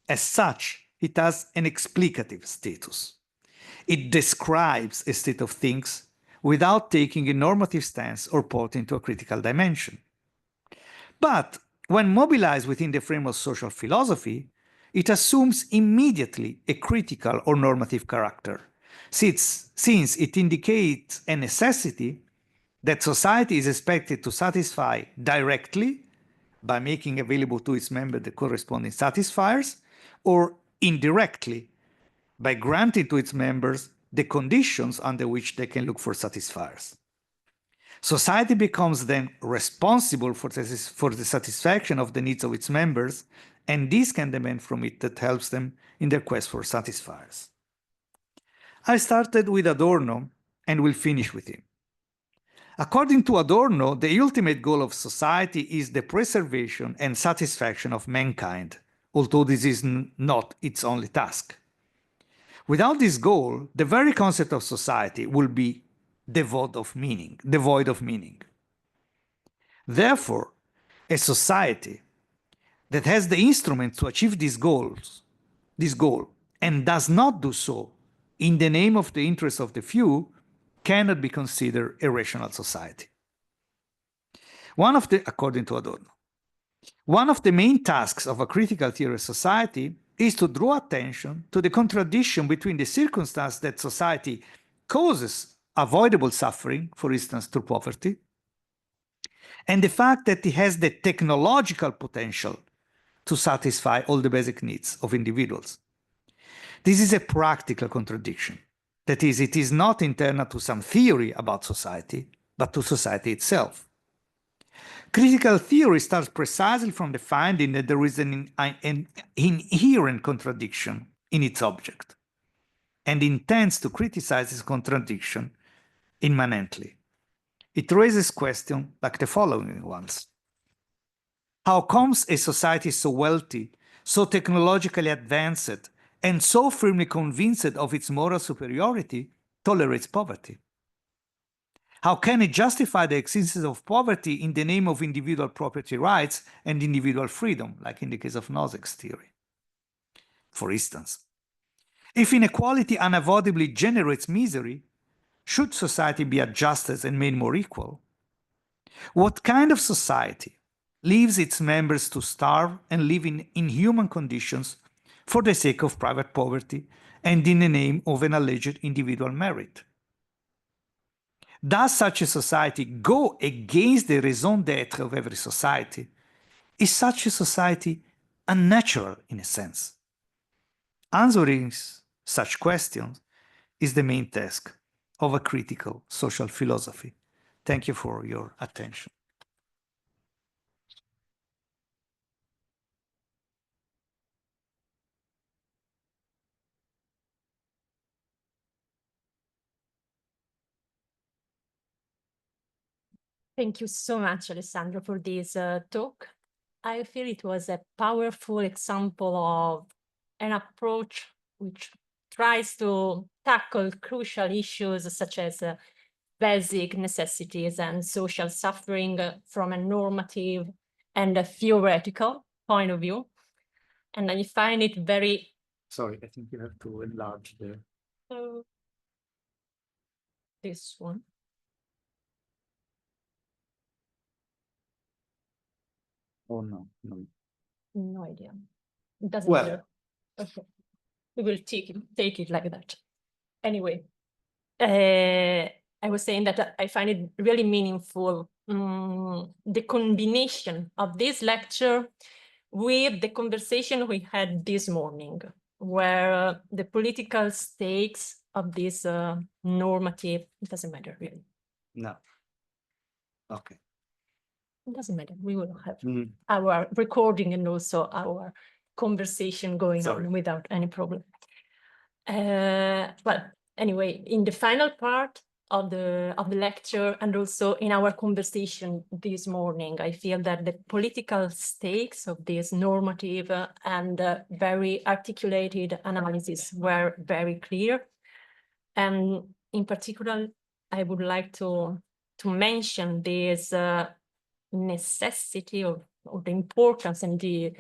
As such, it has an explicative status. It describes a state of things without taking a normative stance or pointing to a critical dimension. But when mobilized within the frame of social philosophy, it assumes immediately a critical or normative character, since it indicates a necessity that society is expected to satisfy directly by making available to its members the corresponding satisfiers, or indirectly by granting to its members the conditions under which they can look for satisfiers. Society becomes then responsible for the satisfaction of the needs of its members, and this can demand from it that helps them in their quest for satisfiers. I started with Adorno and will finish with him. According to Adorno, the ultimate goal of society is the preservation and satisfaction of mankind, although this is not its only task. Without this goal, the very concept of society will be devoid of meaning. Therefore, a society that has the instruments to achieve this goal, and does not do so in the name of the interests of the few, cannot be considered a rational society. According to Adorno, one of the main tasks of a critical theory of society is to draw attention to the contradiction between the circumstance that society causes avoidable suffering, for instance, through poverty, and the fact that it has the technological potential to satisfy all the basic needs of individuals. This is a practical contradiction. That is, it is not internal to some theory about society, but to society itself. Critical theory starts precisely from the finding that there is an inherent contradiction in its object, and intends to criticize this contradiction immanently. It raises questions like the following ones. How comes a society so wealthy, so technologically advanced, and so firmly convinced of its moral superiority tolerates poverty? How can it justify the existence of poverty in the name of individual property rights and individual freedom, like in the case of Nozick's theory? For instance, if inequality unavoidably generates misery, should society be adjusted and made more equal? What kind of society leaves its members to starve and live in inhuman conditions for the sake of private poverty and in the name of an alleged individual merit? Does such a society go against the raison d'etre of every society? Is such a society unnatural in a sense? Answering such questions is the main task of a critical social philosophy. Thank you for your attention. Thank you so much, Alessandro, for this talk. I feel it was a powerful example of an approach which tries to tackle crucial issues such as basic necessities and social suffering from a normative and a theoretical point of view. And I find it very... Sorry, I think you have to enlarge there. This one. Oh, no, no. No idea. It doesn't Well. matter. Okay. We will take it like that. Anyway, I was saying that I find it really meaningful, the combination of this lecture with the conversation we had this morning, where the political stakes of this normative, it doesn't matter really. No. Okay. It doesn't matter. We will have our recording and also our conversation going on without any problem. Well, anyway, in the final part of the lecture and also in our conversation this morning, I feel that the political stakes of this normative and very articulated analysis were very clear. And in particular, I would like to mention this necessity or the importance and the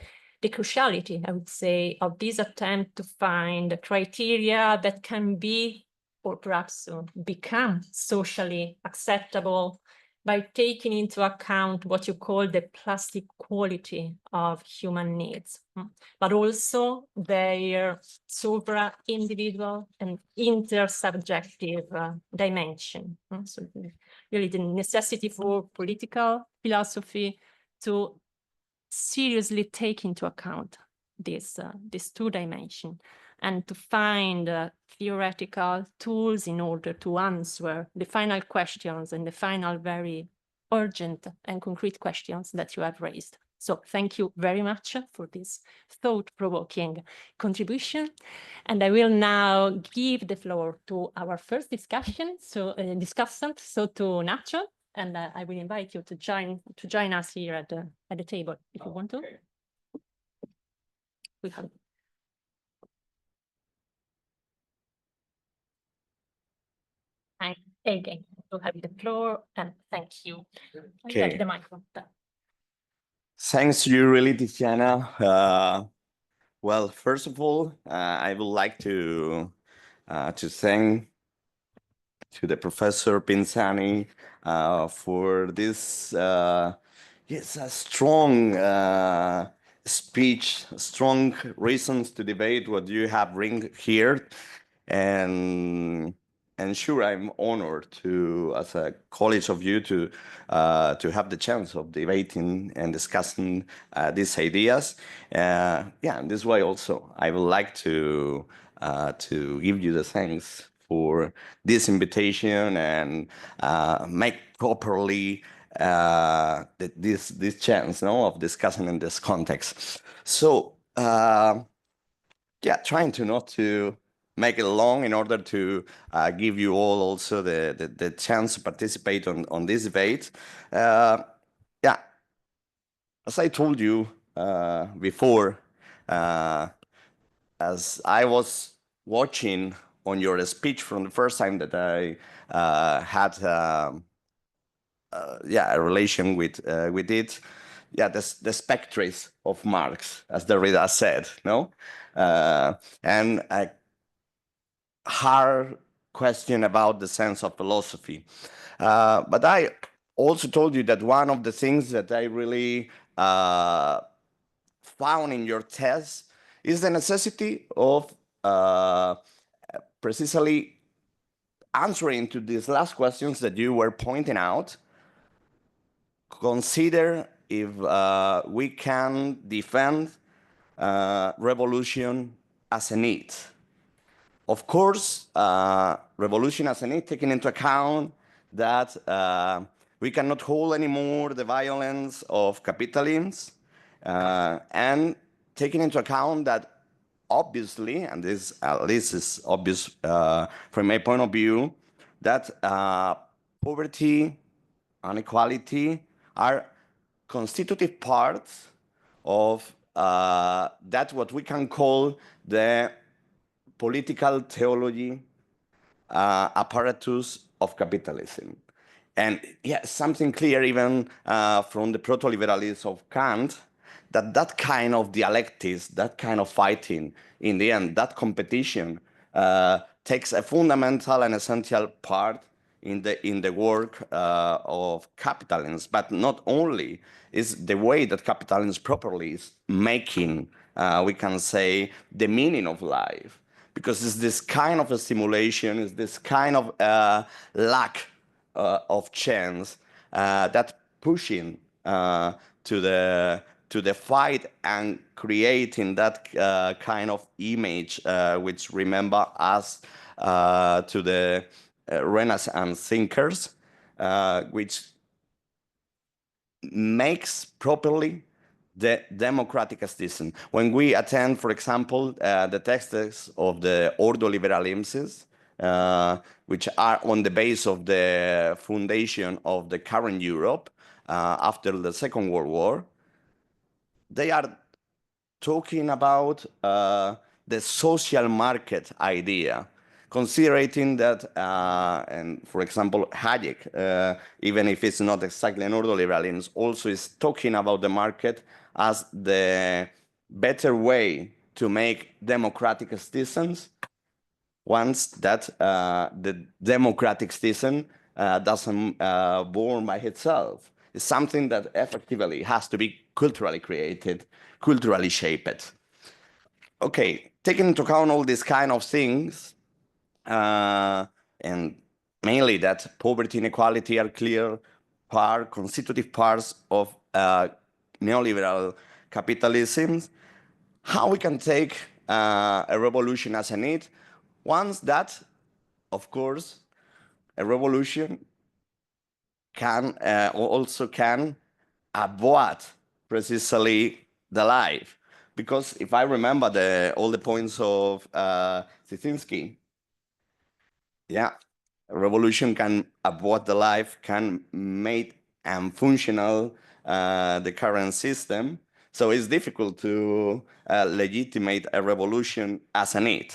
cruciality, I would say, of this attempt to find criteria that can be or perhaps become socially acceptable by taking into account what you call the plastic quality of human needs, but also their supra-individual and intersubjective dimension. So really the necessity for political philosophy to seriously take into account this two dimension and to find theoretical tools in order to answer the final questions and the final very urgent and concrete questions that you have raised. So thank you very much for this thought-provoking contribution. And I will now give the floor to our first discussant, so to Nacho. And I will invite you to join us here at the table if you want to. We have. Again, you have the floor, and thank you. Okay. The microphone. Thanks to you, really, Tiziana. Well, first of all, I would like to thank to the Professor Pinzani for this yes, a strong speech, strong reasons to debate what you have bring here, and sure, I'm honored to, as a colleague of you, to have the chance of debating and discussing these ideas. Yeah, in this way also, I would like to give you the thanks for this invitation and make properly this chance, of discussing in this context. So yeah, trying to not to make it long in order to give you all also the chance to participate on this debate. Yeah, as I told you before, as I was watching on your speech from the first time that I had a relation with it, yeah, the spectres of Marx, as Derrida said, no? And a hard question about the sense of philosophy. But I also told you that one of the things that I really found in your test is the necessity of precisely answering to these last questions that you were pointing out. Consider if we can defend revolution as a need. Of course, revolution as a need, taking into account that we cannot hold anymore the violence of capitalism, and taking into account that obviously, and this at least is obvious from my point of view, that poverty, inequality are constitutive parts of that what we can call the political theology apparatus of capitalism. And yeah, something clear even from the proto-liberalism of Kant, that kind of dialectics, that kind of fighting, in the end, that competition takes a fundamental and essential part in the work of capitalism. But not only is the way that capitalism properly is making, we can say, the meaning of life. Because it's this kind of a stimulation, it's this kind of lack of chance that pushing to the fight and creating that kind of image which remember us to the Renaissance thinkers, which makes properly the democratic aesthetism. When we attend, for example, the texts of the Ordo Liberalensis, which are on the base of the foundation of the current Europe after the Second World War, they are talking about the social market idea, considering that, and for example, Hayek, even if it's not exactly an ordoliberalism, also is talking about the market as the better way to make democratic citizens once that the democratic citizen doesn't born by itself. It's something that effectively has to be culturally created, culturally shaped. Okay, taking into account all these kind of things, and mainly that poverty, inequality are clear constitutive parts of neoliberal capitalism, how we can take a revolution as a need, once that, of course, a revolution can also can avoid precisely the life. Because if I remember all the points of Szyszynski, yeah, a revolution can avoid the life, can make functional the current system. So it's difficult to legitimate a revolution as a need.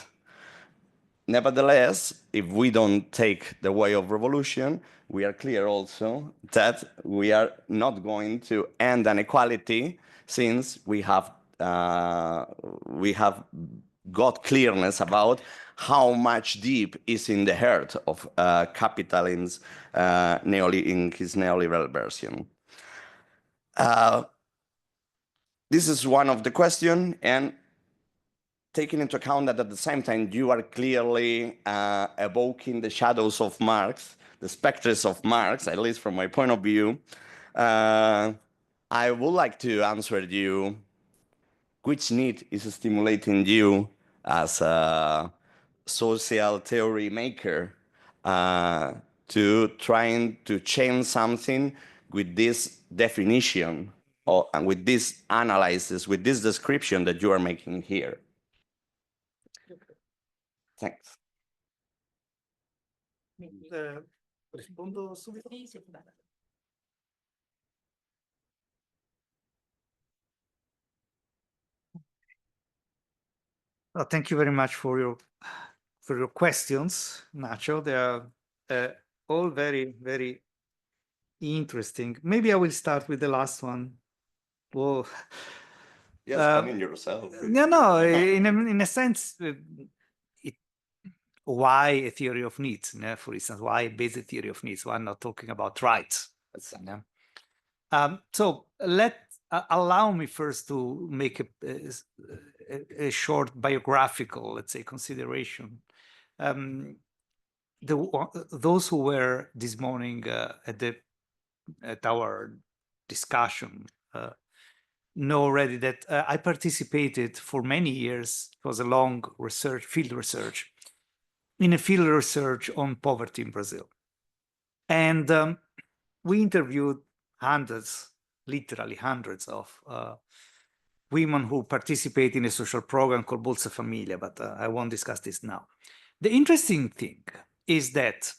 Nevertheless, if we don't take the way of revolution, we are clear also that we are not going to end inequality, since we have got clearness about how much deep is in the heart of capitalism in his neoliberal version. This is one of the questions, and taking into account that at the same time you are clearly evoking the shadows of Marx, the specters of Marx, at least from my point of view, I would like to answer you which need is stimulating you as a social theory maker to trying to change something with this definition and with this analysis, with this description that you are making here. Thanks. Rispondo subito. Well, thank you very much for your questions, Nacho. They are all very, very interesting. Maybe I will start with the last one. Well, Yes, explain yourself. No, in a sense, why a theory of needs? For instance, why a basic theory of needs? Why not talking about rights? So allow me first to make a short biographical, let's say, consideration. Those who were this morning at our discussion know already that I participated for many years. It was a long field research in a field research on poverty in Brazil. And we interviewed hundreds, literally hundreds of women who participate in a social program called Bolsa Família, but I won't discuss this now. The interesting thing is that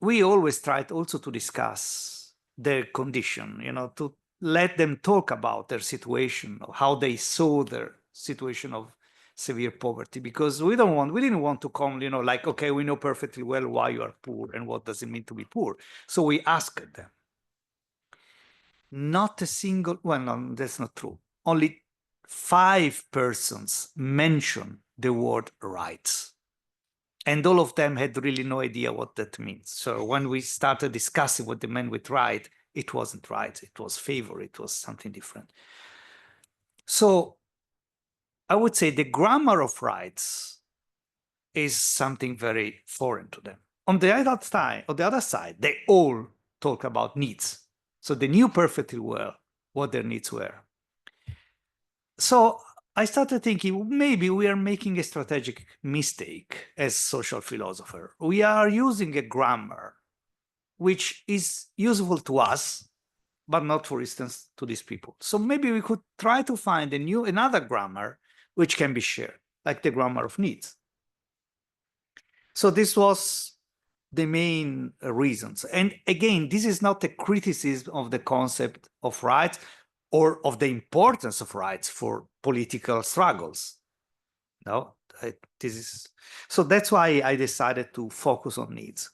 we always tried also to discuss their condition, you know, to let them talk about their situation, how they saw their situation of severe poverty, because we didn't want to come, you know, like, okay, we know perfectly well why you are poor and what does it mean to be poor. So we asked them. Not a single, well, no, that's not true. Only 5 persons mentioned the word rights. And all of them had really no idea what that means. So when we started discussing what they meant with right, it wasn't right, it was favor, it was something different. So I would say the grammar of rights is something very foreign to them. On the other side, they all talk about needs. So they knew perfectly well what their needs were. So I started thinking, maybe we are making a strategic mistake as social philosopher. We are using a grammar which is useful to us, but not, for instance, to these people. So maybe we could try to find another grammar which can be shared, like the grammar of needs. So this was the main reasons. And again, this is not a criticism of the concept of rights or of the importance of rights for political struggles. No, so that's why I decided to focus on needs.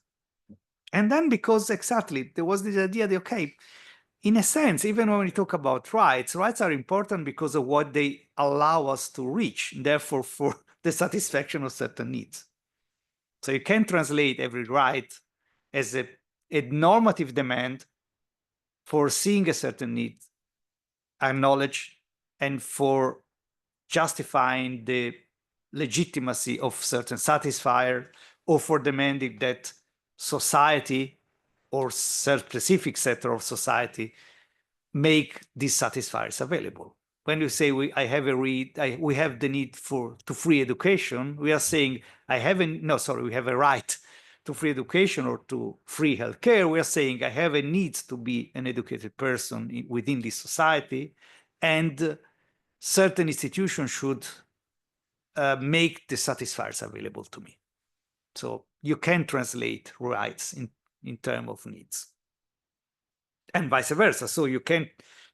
And then because exactly there was this idea that, okay, in a sense, even when we talk about rights are important because of what they allow us to reach, therefore for the satisfaction of certain needs. So you can translate every right as a normative demand for seeing a certain need, acknowledged, and for justifying the legitimacy of certain satisfier, or for demanding that society or specific sector of society make these satisfiers available. When you say we have the need to free education, we are saying we have a right to free education or to free healthcare. We are saying I have a need to be an educated person within this society, and certain institutions should make the satisfiers available to me. So you can translate rights in terms of needs, and vice versa. So you can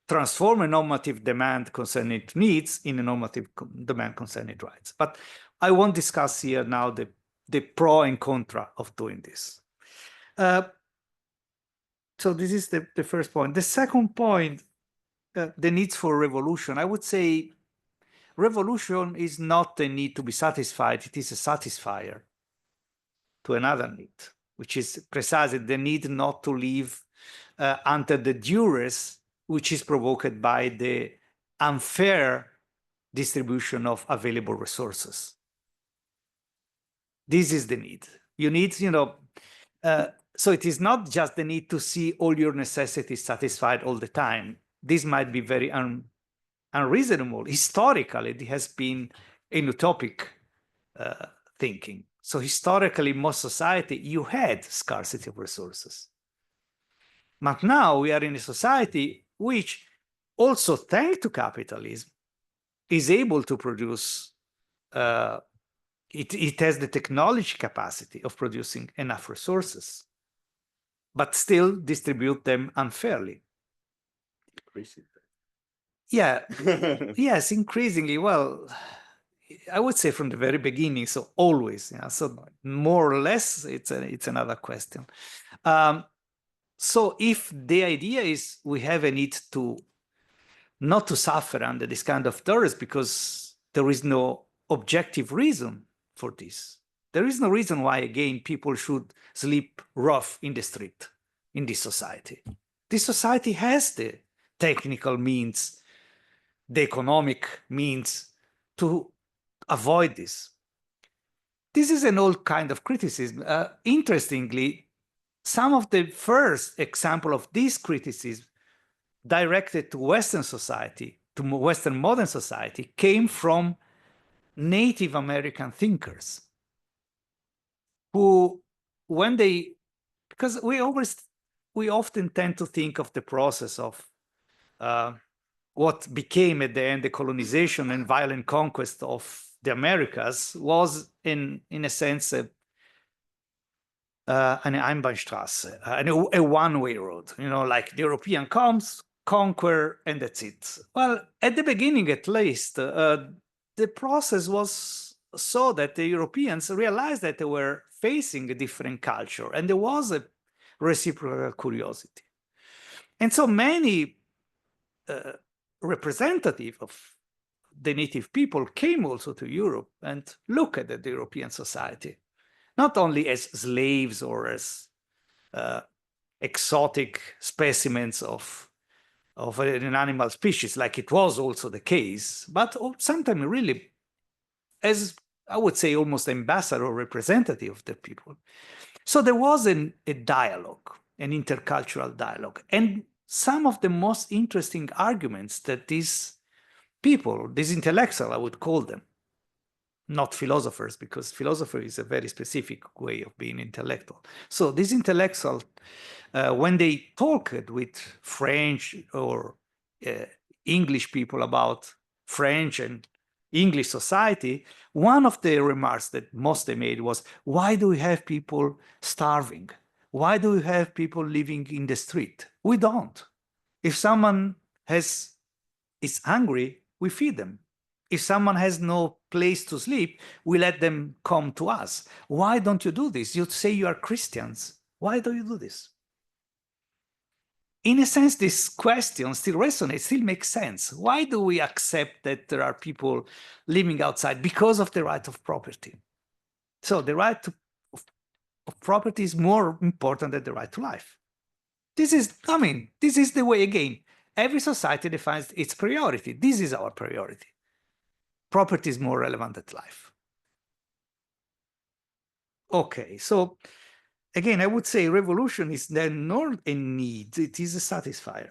transform a normative demand concerning needs in a normative demand concerning rights. But I won't discuss here now the pro and contra of doing this. So this is the first point. The second point, the needs for revolution. I would say revolution is not a need to be satisfied, it is a satisfier to another need, which is precisely the need not to live under the duress which is provoked by the unfair distribution of available resources. This is the need. You need, so it is not just the need to see all your necessities satisfied all the time. This might be very unreasonable. Historically, it has been an utopic thinking. So historically, in most society, you had scarcity of resources. But now we are in a society which, also thanks to capitalism, is able to produce, it has the technology capacity of producing enough resources, but still distribute them unfairly. Yeah, yes, increasingly. Well, I would say from the very beginning, so always. Yeah, so more or less, it's another question. So if the idea is we have a need to not to suffer under this kind of duress because there is no objective reason for this. There is no reason why, again, people should sleep rough in the street in this society. This society has the technical means, the economic means to avoid this. This is an old kind of criticism. Interestingly, some of the first example of this criticism directed to Western society, to Western modern society, came from Native American thinkers. who, when they, because we often tend to think of the process of what became at the end the colonization and violent conquest of the Americas was in a sense an Einbahnstraße, a one-way road, like the European comes, conquer, and that's it. Well, at the beginning, at least, the process was so that the Europeans realized that they were facing a different culture, and there was a reciprocal curiosity. And so many representatives of the native people came also to Europe and looked at the European society, not only as slaves or as exotic specimens of an animal species, like it was also the case, but sometimes really as, I would say, almost ambassador or representative of the people. So there was a dialogue, an intercultural dialogue. And some of the most interesting arguments that these people, these intellectuals, I would call them, not philosophers, because philosopher is a very specific way of being intellectual. So these intellectuals, when they talked with French or English people about French and English society, one of the remarks that most they made was, why do we have people starving? Why do we have people living in the street? We don't. If someone is hungry, we feed them. If someone has no place to sleep, we let them come to us. Why don't you do this? You say you are Christians. Why do you do this? In a sense, this question still resonates, still makes sense. Why do we accept that there are people living outside? Because of the right of property. So the right of property is more important than the right to life. This is the way, again, every society defines its priority. This is our priority. Property is more relevant than life. Okay, so again, I would say revolution is then not a need, it is a satisfier.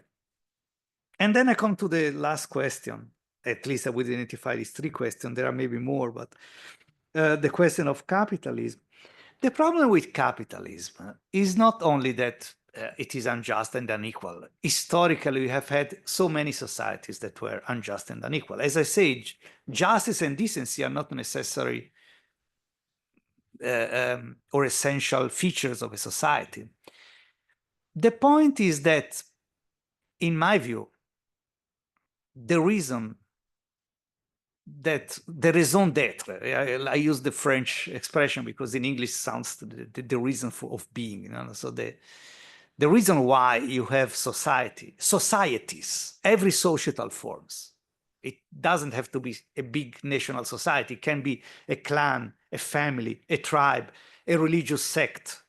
And then I come to the last question. At least I would identify these three questions. There are maybe more, but the question of capitalism. The problem with capitalism is not only that it is unjust and unequal. Historically, we have had so many societies that were unjust and unequal. As I say, justice and decency are not necessary or essential features of a society. The point is that, in my view, the reason that the raison d'être, I use the French expression because in English sounds the reason of being, so the reason why you have societies, every societal forms, it doesn't have to be a big national society, it can be a clan, a family, a tribe, a religious sect,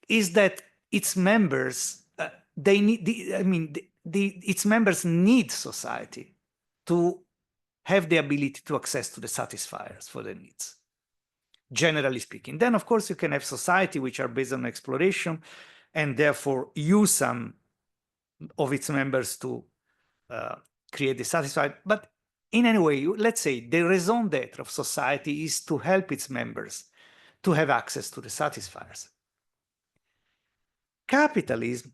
is that its members, its members need society to have the ability to access to the satisfiers for their needs, generally speaking. Then, of course, you can have society which are based on exploration and therefore use some of its members to create the satisfied. But in any way, let's say the raison d'être of society is to help its members to have access to the satisfiers. Capitalism,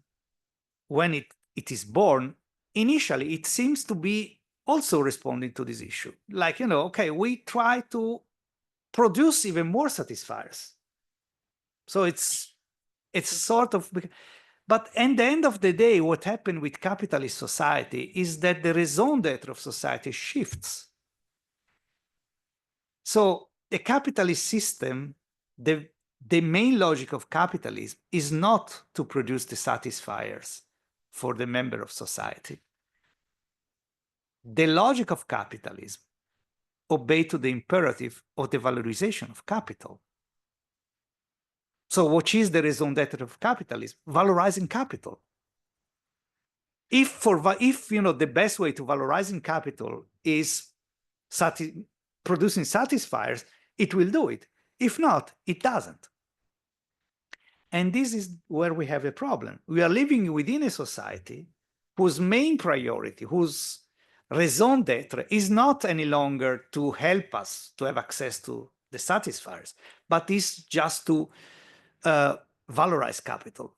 when it is born, initially it seems to be also responding to this issue. Like, okay, we try to produce even more satisfiers. So it's sort of, but at the end of the day, what happened with capitalist society is that the raison d'être of society shifts. So the capitalist system, the main logic of capitalism is not to produce the satisfiers for the member of society. The logic of capitalism obeys to the imperative of the valorization of capital. So what is the raison d'être of capitalism? Valorizing capital. If the best way to valorizing capital is producing satisfiers, it will do it. If not, it doesn't. And this is where we have a problem. We are living within a society whose main priority, whose raison d'être is not any longer to help us to have access to the satisfiers, but it's just to valorize capital.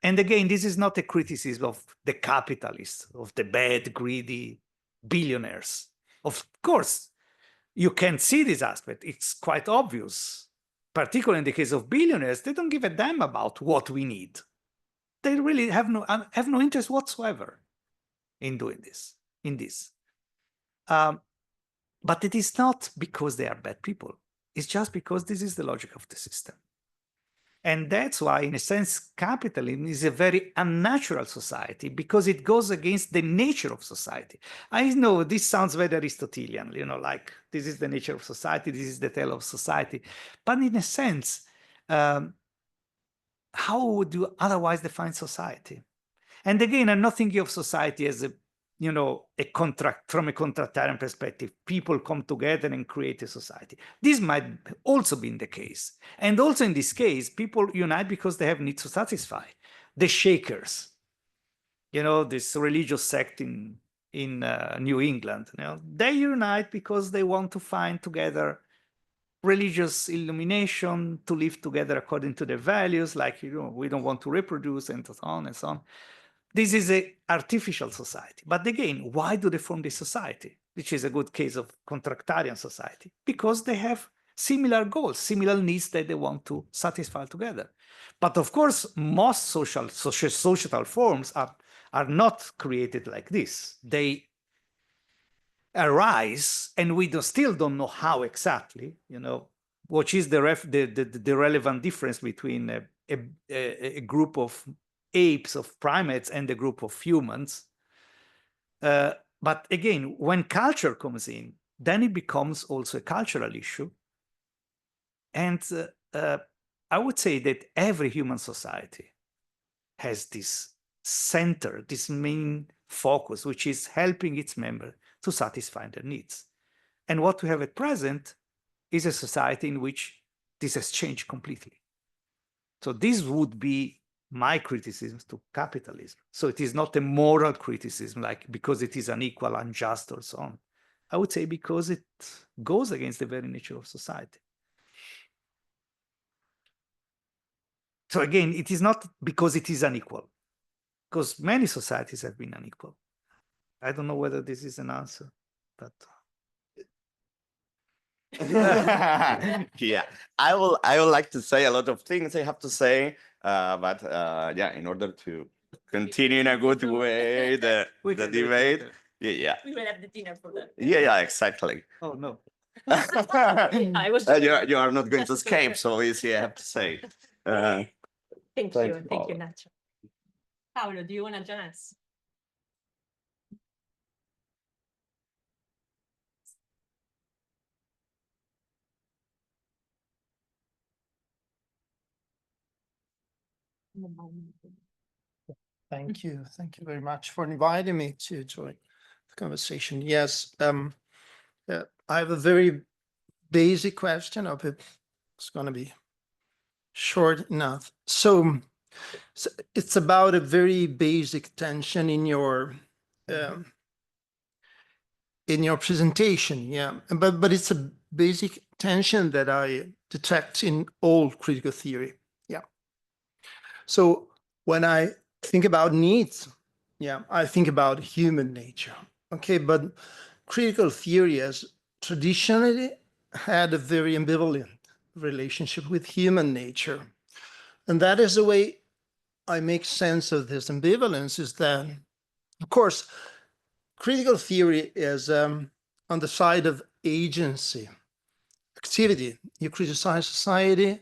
And again, this is not a criticism of the capitalists, of the bad, greedy billionaires. Of course, you can see this aspect. It's quite obvious, particularly in the case of billionaires. They don't give a damn about what we need. They really have no interest whatsoever in doing this, but it is not because they are bad people. It's just because this is the logic of the system. And that's why, in a sense, capitalism is a very unnatural society, because it goes against the nature of society. I know this sounds very Aristotelian, like this is the nature of society, this is the tale of society. But in a sense, how would you otherwise define society? And again, I'm not thinking of society as a contract from a contractarian perspective. People come together and create a society. This might also be the case. And also in this case, people unite because they have needs to satisfy. The Shakers, this religious sect in New England, they unite because they want to find together religious illumination, to live together according to their values, like, we don't want to reproduce, and so on and so on. This is an artificial society. But again, why do they form this society? Which is a good case of contractarian society. Because they have similar goals, similar needs that they want to satisfy together. But of course, most societal forms are not created like this. They arise, and we still don't know how exactly, what is the relevant difference between a group of apes, of primates, and a group of humans. But again, when culture comes in, then it becomes also a cultural issue. And I would say that every human society has this center, this main focus, which is helping its members to satisfy their needs. And what we have at present is a society in which this has changed completely. So this would be my criticism to capitalism. So it is not a moral criticism, like because it is unequal, unjust, or so on. I would say because it goes against the very nature of society. So again, it is not because it is unequal, because many societies have been unequal. I don't know whether this is an answer, but yeah, I would like to say a lot of things I have to say, but yeah, in order to continue in a good way the debate. Yeah. We will have the dinner for that. Yeah, exactly. oh no. You are not going to escape, so easy, I have to say. Thank Thank you, you, Nacho. Paolo, do you want to join us? Thank you very much for inviting me to join the conversation. Yes, I have a very basic question. It's going to be short enough. So it's about a very basic tension in your presentation, yeah. But it's a basic tension that I detect in all critical theory, yeah. So when I think about needs, yeah, I think about human nature, okay. But critical theory has traditionally had a very ambivalent relationship with human nature, and that is the way I make sense of this ambivalence. Is that, of course, critical theory is on the side of agency, activity. You criticize society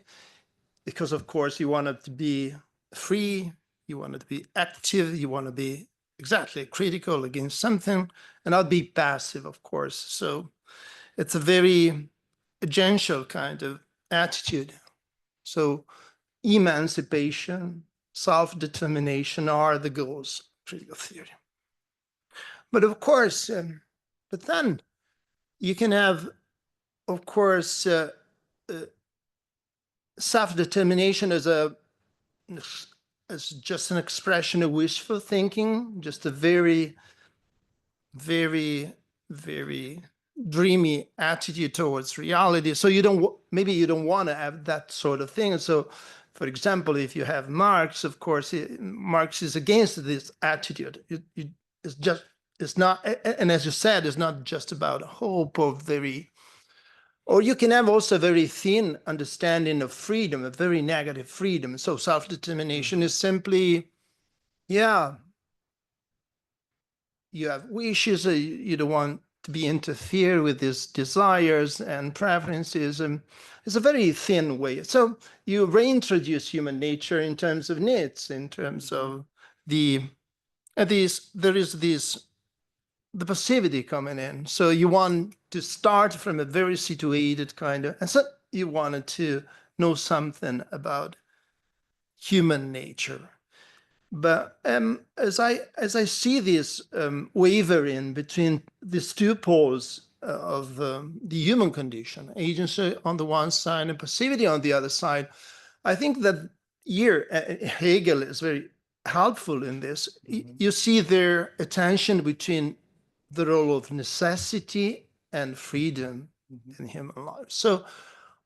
because, of course, you want it to be free, you want it to be active, you want to be exactly critical against something, and not be passive, of course. So it's a very agential kind of attitude. So emancipation, self-determination are the goals of critical theory. But of course, but then you can have, of course, self-determination as just an expression of wishful thinking, just a very, very, very dreamy attitude towards reality. So maybe you don't want to have that sort of thing. So, for example, if you have Marx, of course, Marx is against this attitude. It's not, and as you said, it's not just about hope or or you can have also a very thin understanding of freedom, a very negative freedom. So self-determination is simply, yeah, you have wishes, you don't want to be interfered with these desires and preferences. It's a very thin way. So you reintroduce human nature in terms of needs, in terms of the passivity coming in. So you want to start from a very situated kind of, and so you wanted to know something about human nature. But as I see this wavering between these two poles of the human condition, agency on the one side and passivity on the other side, I think that here Hegel is very helpful in this. You see their attention between the role of necessity and freedom in human life. So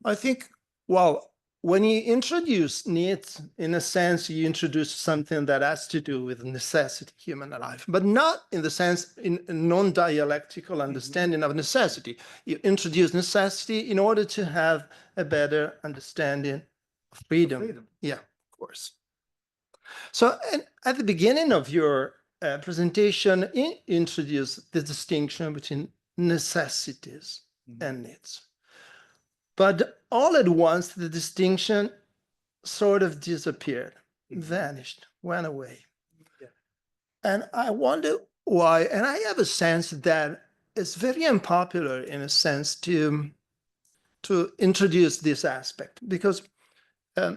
I think, well, when you introduce needs, in a sense, you introduce something that has to do with necessity, human life, but not in the sense, in a non-dialectical understanding of necessity. You introduce necessity in order to have a better understanding of freedom. Yeah, of course. So at the beginning of your presentation, you introduced the distinction between necessities and needs. But all at once, the distinction sort of disappeared, vanished, went away. Yeah. And I wonder why. And I have a sense that it's very unpopular, in a sense, to introduce this aspect, because I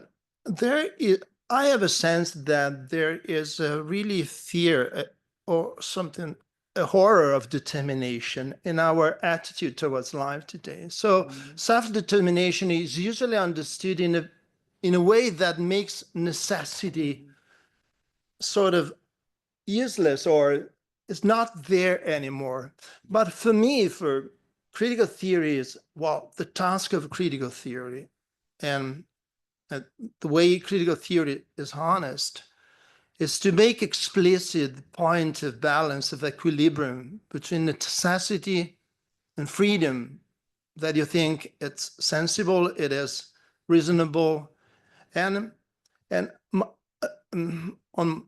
have a sense that there is a really fear or something, a horror of determination in our attitude towards life today. So self-determination is usually understood in a way that makes necessity sort of useless, or it's not there anymore. But for me, for critical theory is, well, the task of critical theory and the way critical theory is honest is to make explicit the point of balance, of equilibrium between necessity and freedom, that you think it's sensible, it is reasonable. And on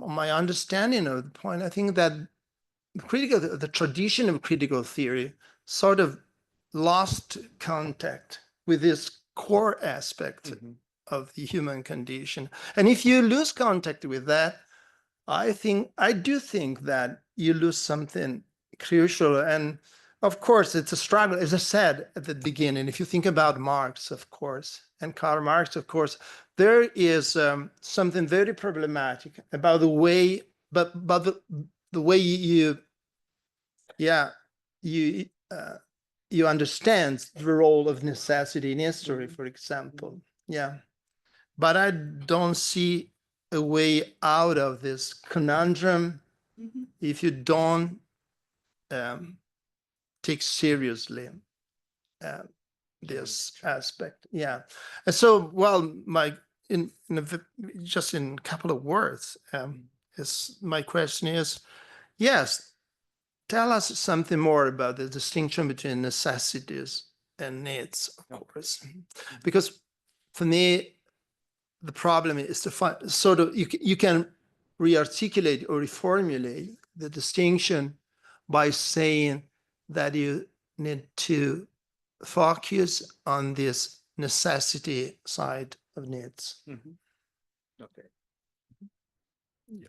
my understanding of the point, I think that the tradition of critical theory sort of lost contact with this core aspect of the human condition. And if you lose contact with that, I do think that you lose something crucial. And of course, it's a struggle, as I said at the beginning. If you think about Marx, of course, and Karl Marx, of course, there is something very problematic about the way, but the way you understand the role of necessity in history, for example. Yeah. But I don't see a way out of this conundrum if you don't take seriously this aspect. Yeah. And so, well, just in a couple of words, my question is, yes, tell us something more about the distinction between necessities and needs, of course. Because for me, the problem is to find sort of, you can re-articulate or reformulate the distinction by saying that you need to focus on this necessity side of needs. Okay. Yeah.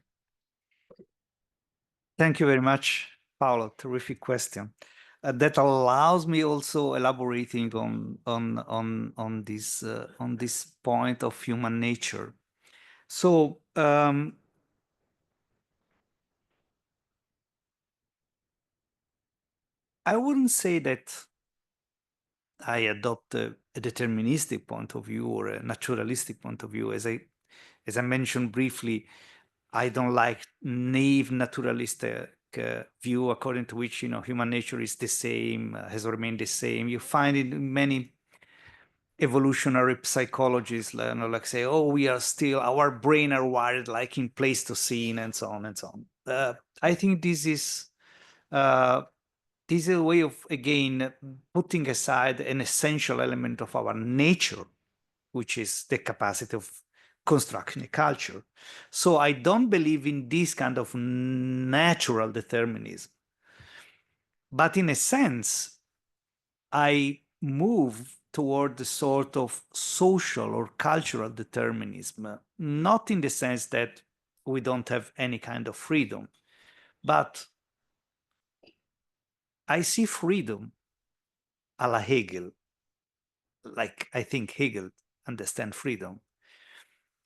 Thank you very much, Paolo. Terrific question. That allows me also elaborating on this point of human nature. So I wouldn't say that I adopt a deterministic point of view or a naturalistic point of view. As I mentioned briefly, I don't like naive naturalist view according to which, human nature is the same, has remained the same. You find it in many evolutionary psychologists, like say, oh, we are still, our brain are wired like in Pleistocene and so on and so on. I think this is a way of, again, putting aside an essential element of our nature, which is the capacity of constructing a culture. So I don't believe in this kind of natural determinism. But in a sense, I move toward the sort of social or cultural determinism, not in the sense that we don't have any kind of freedom, but I see freedom a la Hegel, like I think Hegel understands freedom,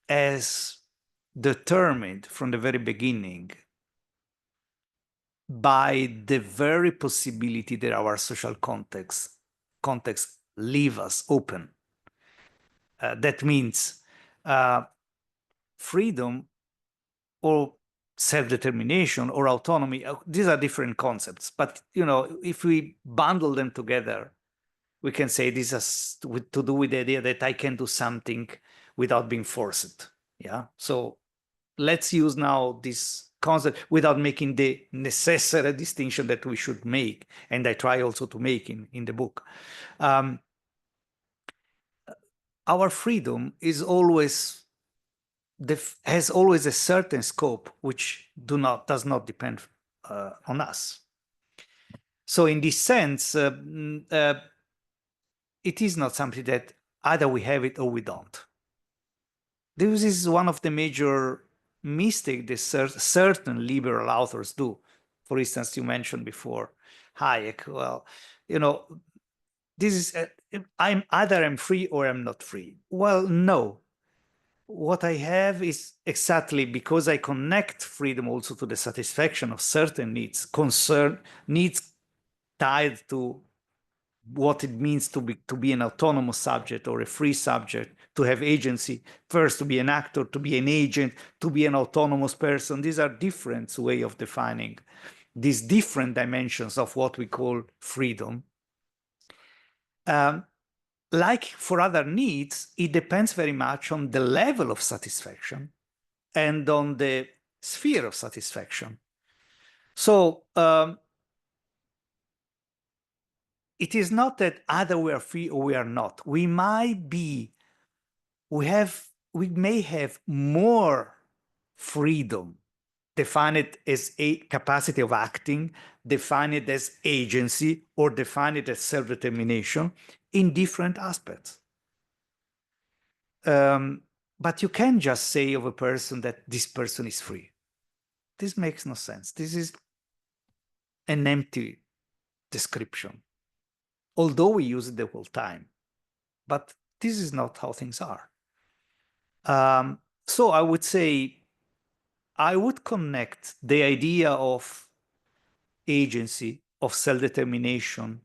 as determined from the very beginning by the very possibility that our social context leave us open. That means freedom or self-determination or autonomy. These are different concepts, but if we bundle them together, we can say this has to do with the idea that I can do something without being forced. Yeah. So let's use now this concept without making the necessary distinction that we should make, and I try also to make in the book. Our freedom is always has always a certain scope which does not depend on us. So in this sense, it is not something that either we have it or we don't. This is one of the major mistakes that certain liberal authors do. For instance, you mentioned before Hayek. Well, this is I'm free or I'm not free. Well, no. What I have is exactly because I connect freedom also to the satisfaction of certain needs, needs tied to what it means to be an autonomous subject or a free subject, to have agency, first to be an actor, to be an agent, to be an autonomous person. These are different ways of defining these different dimensions of what we call freedom. Like for other needs, it depends very much on the level of satisfaction and on the sphere of satisfaction. So it is not that either we are free or we are not. We may have more freedom, define it as a capacity of acting, define it as agency, or define it as self-determination in different aspects. But you can't just say of a person that this person is free. This makes no sense. This is an empty description, although we use it the whole time. But this is not how things are. So I would say I would connect the idea of agency, of self-determination,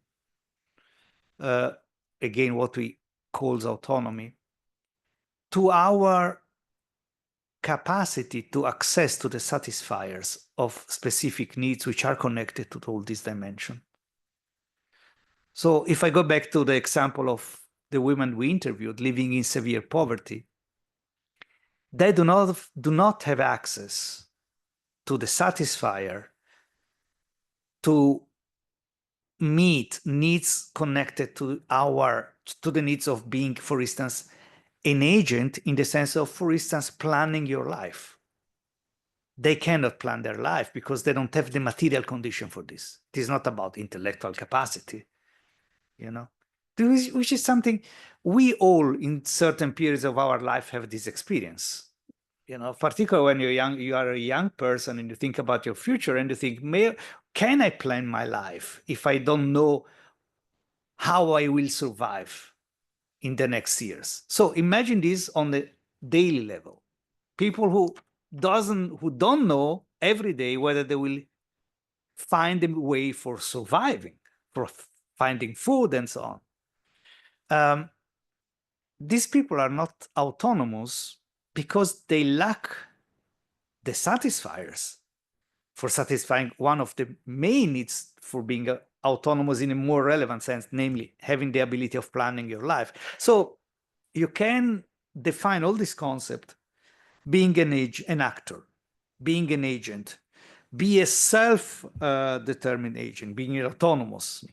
again, what we call autonomy, to our capacity to access to the satisfiers of specific needs which are connected to all these dimensions. So if I go back to the example of the women we interviewed living in severe poverty, they do not have access to the satisfier to meet needs connected to the needs of being, for instance, an agent in the sense of, for instance, planning your life. They cannot plan their life because they don't have the material condition for this. It is not about intellectual capacity, which is something we all in certain periods of our life have this experience. Particularly when you are a young person and you think about your future and you think, can I plan my life if I don't know how I will survive in the next years? So imagine this on the daily level. People who don't know every day whether they will find a way for surviving, for finding food and so on. These people are not autonomous because they lack the satisfiers for satisfying one of the main needs for being autonomous in a more relevant sense, namely having the ability of planning your life. So you can define all this concept, being an actor, being an agent, be a self-determined agent, being autonomous.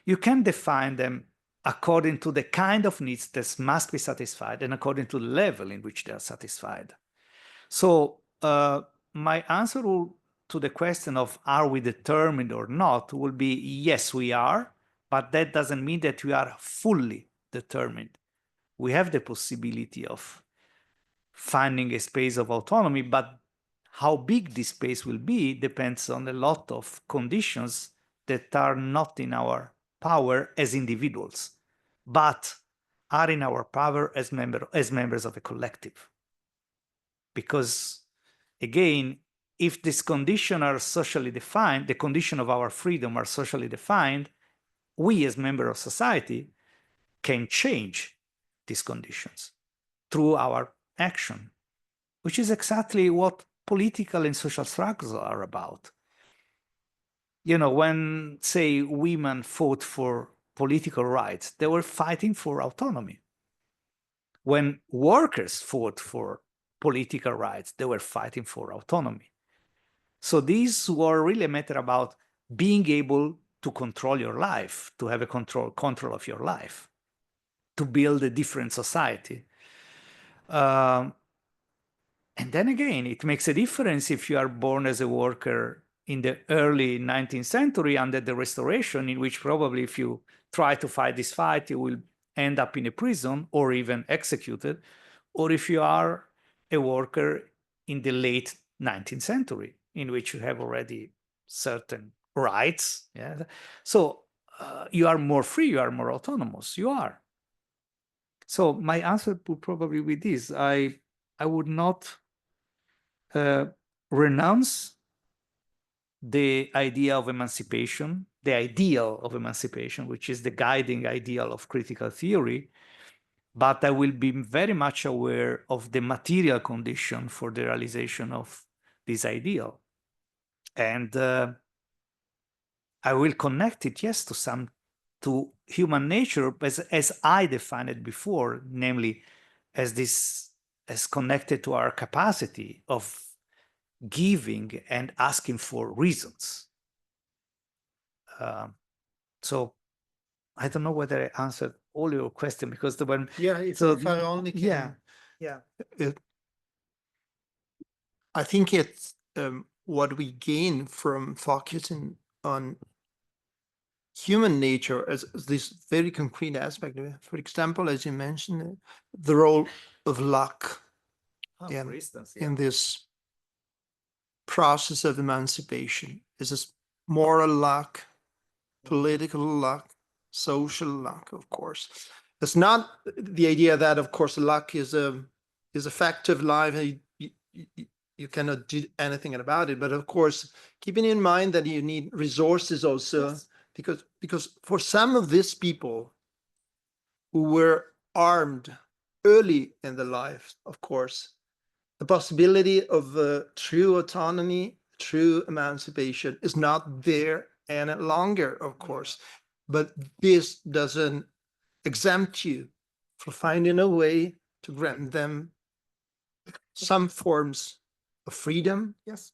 You can define them according to the kind of needs that must be satisfied and according to the level in which they are satisfied. So my answer to the question of are we determined or not will be yes, we are, but that doesn't mean that we are fully determined. We have the possibility of finding a space of autonomy, but how big this space will be depends on a lot of conditions that are not in our power as individuals, but are in our power as members of a collective. Because again, if these conditions are socially defined, the conditions of our freedom are socially defined, we as members of society can change these conditions through our action, which is exactly what political and social struggles are about. You know, when, say, women fought for political rights, they were fighting for autonomy. When workers fought for political rights, they were fighting for autonomy. So these were really a matter about being able to control your life, to have a control of your life, to build a different society. And then again, it makes a difference if you are born as a worker in the early 19th century under the Restoration, in which probably if you try to fight this fight, you will end up in a prison or even executed, or if you are a worker in the late 19th century, in which you have already certain rights. Yeah? So you are more free, you are more autonomous, you are. So my answer would probably be this. I would not renounce the idea of emancipation, the ideal of emancipation, which is the guiding ideal of critical theory, but I will be very much aware of the material condition for the realization of this ideal. And I will connect it, yes, to human nature as I defined it before, namely as connected to our capacity of giving and asking for reasons. So I don't know whether I answered all your questions, because the one, Yeah, if I only can. Yeah. I think it's what we gain from focusing on human nature as this very concrete aspect. For example, as you mentioned, the role of luck For instance, in this process of emancipation. Is this moral luck, political luck, social luck, of course. It's not the idea that, of course, luck is a fact of life. You cannot do anything about it. But of course, keeping in mind that you need resources also, yes. because for some of these people who were armed early in their life, of course, the possibility of true autonomy, true emancipation is not there any longer, of course. But this doesn't exempt you from finding a way to grant them some forms of freedom, yes,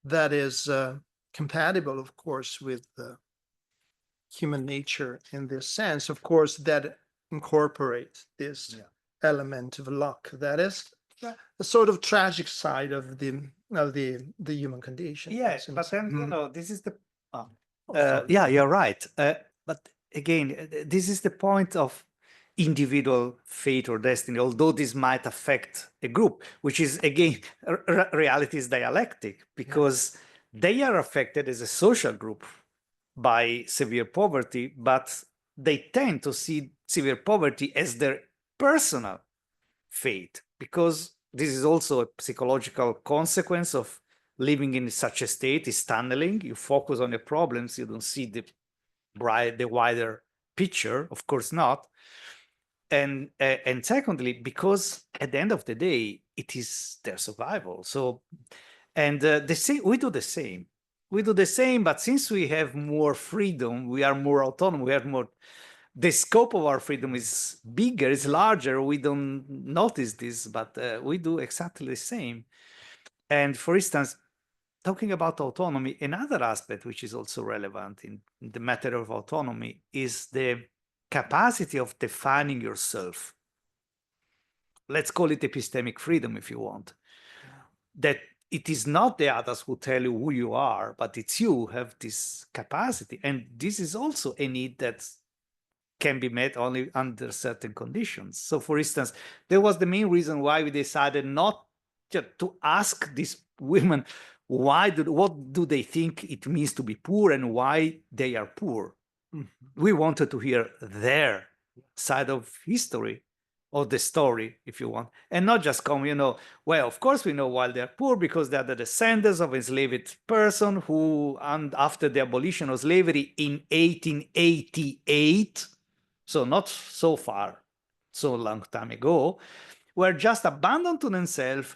that is compatible, of course, with human nature in this sense, of course, that incorporates this element of luck. That is a sort of tragic side of the human condition. Yes, but then you know, this is the yeah, you're right. But again, this is the point of individual fate or destiny, although this might affect a group, which is, again, reality is dialectic, because they are affected as a social group by severe poverty, but they tend to see severe poverty as their personal fate, because this is also a psychological consequence of living in such a state. Is tunneling. You focus on your problems, you don't see the wider picture, of course not. And secondly, because at the end of the day, it is their survival. So And we do the same. We do the same, but since we have more freedom, we are more autonomous, we have more, the scope of our freedom is bigger, it's larger. We don't notice this, but we do exactly the same. And for instance, talking about autonomy, another aspect which is also relevant in the matter of autonomy is the capacity of defining yourself. Let's call it epistemic freedom if you want. That it is not the others who tell you who you are, but it's you who have this capacity. And this is also a need that can be met only under certain conditions. So for instance, that was the main reason why we decided not just to ask these women, what do they think it means to be poor and why they are poor? Mm-hmm. We wanted to hear their side of history, or the story, if you want, and not just come, well, of course we know why they're poor, because they're the descendants of enslaved person who, and after the abolition of slavery in 1888, so not so far, so long time ago, were just abandoned to themselves.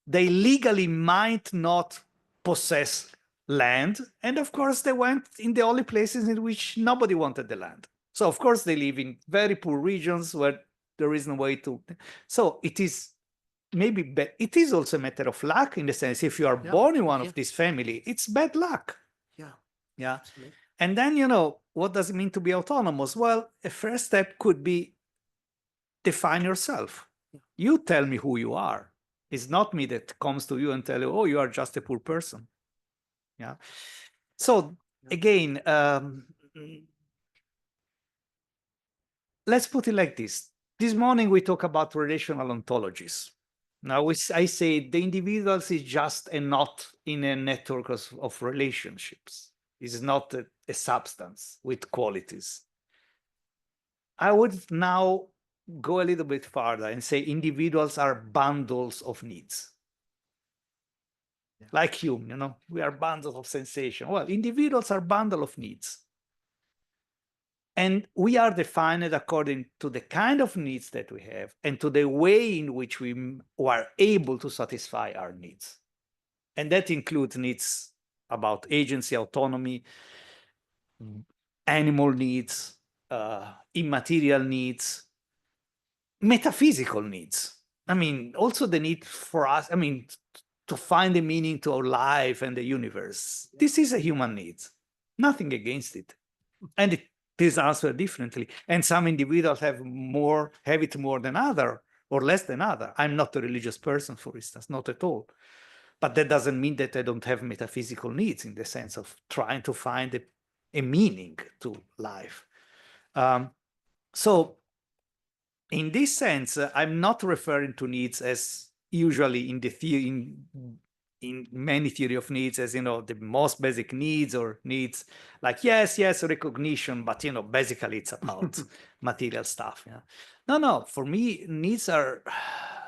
They legally might not possess land, and of course they went in the only places in which nobody wanted the land. So of course they live in very poor regions where there is no way to. So it is maybe it is also a matter of luck, in the sense, if you are born in one of this family, it's bad luck. Yeah. Absolutely. And then, what does it mean to be autonomous? Well, a first step could be define yourself. You tell me who you are. It's not me that comes to you and tell you, oh, you are just a poor person. Yeah. So again, let's put it like this. This morning we talk about relational ontologies. Now I say the individuals is just a knot in a network of relationships. It's not a substance with qualities. I would now go a little bit farther and say individuals are bundles of needs. Like Hume, we are bundles of sensation. Well, individuals are bundle of needs. And we are defined according to the kind of needs that we have and to the way in which we are able to satisfy our needs. And that includes needs about agency, autonomy, animal needs, immaterial needs, metaphysical needs. I mean, also the need for us, to find a meaning to our life and the universe. This is a human need, nothing against it. And it is answered differently. And some individuals have it more than other or less than other. I'm not a religious person, for instance, not at all. But that doesn't mean that I don't have metaphysical needs in the sense of trying to find a meaning to life. So in this sense, I'm not referring to needs as usually in the theory, in many theory of needs, as the most basic needs, or needs like yes, recognition, but basically it's about material stuff. No, for me, needs are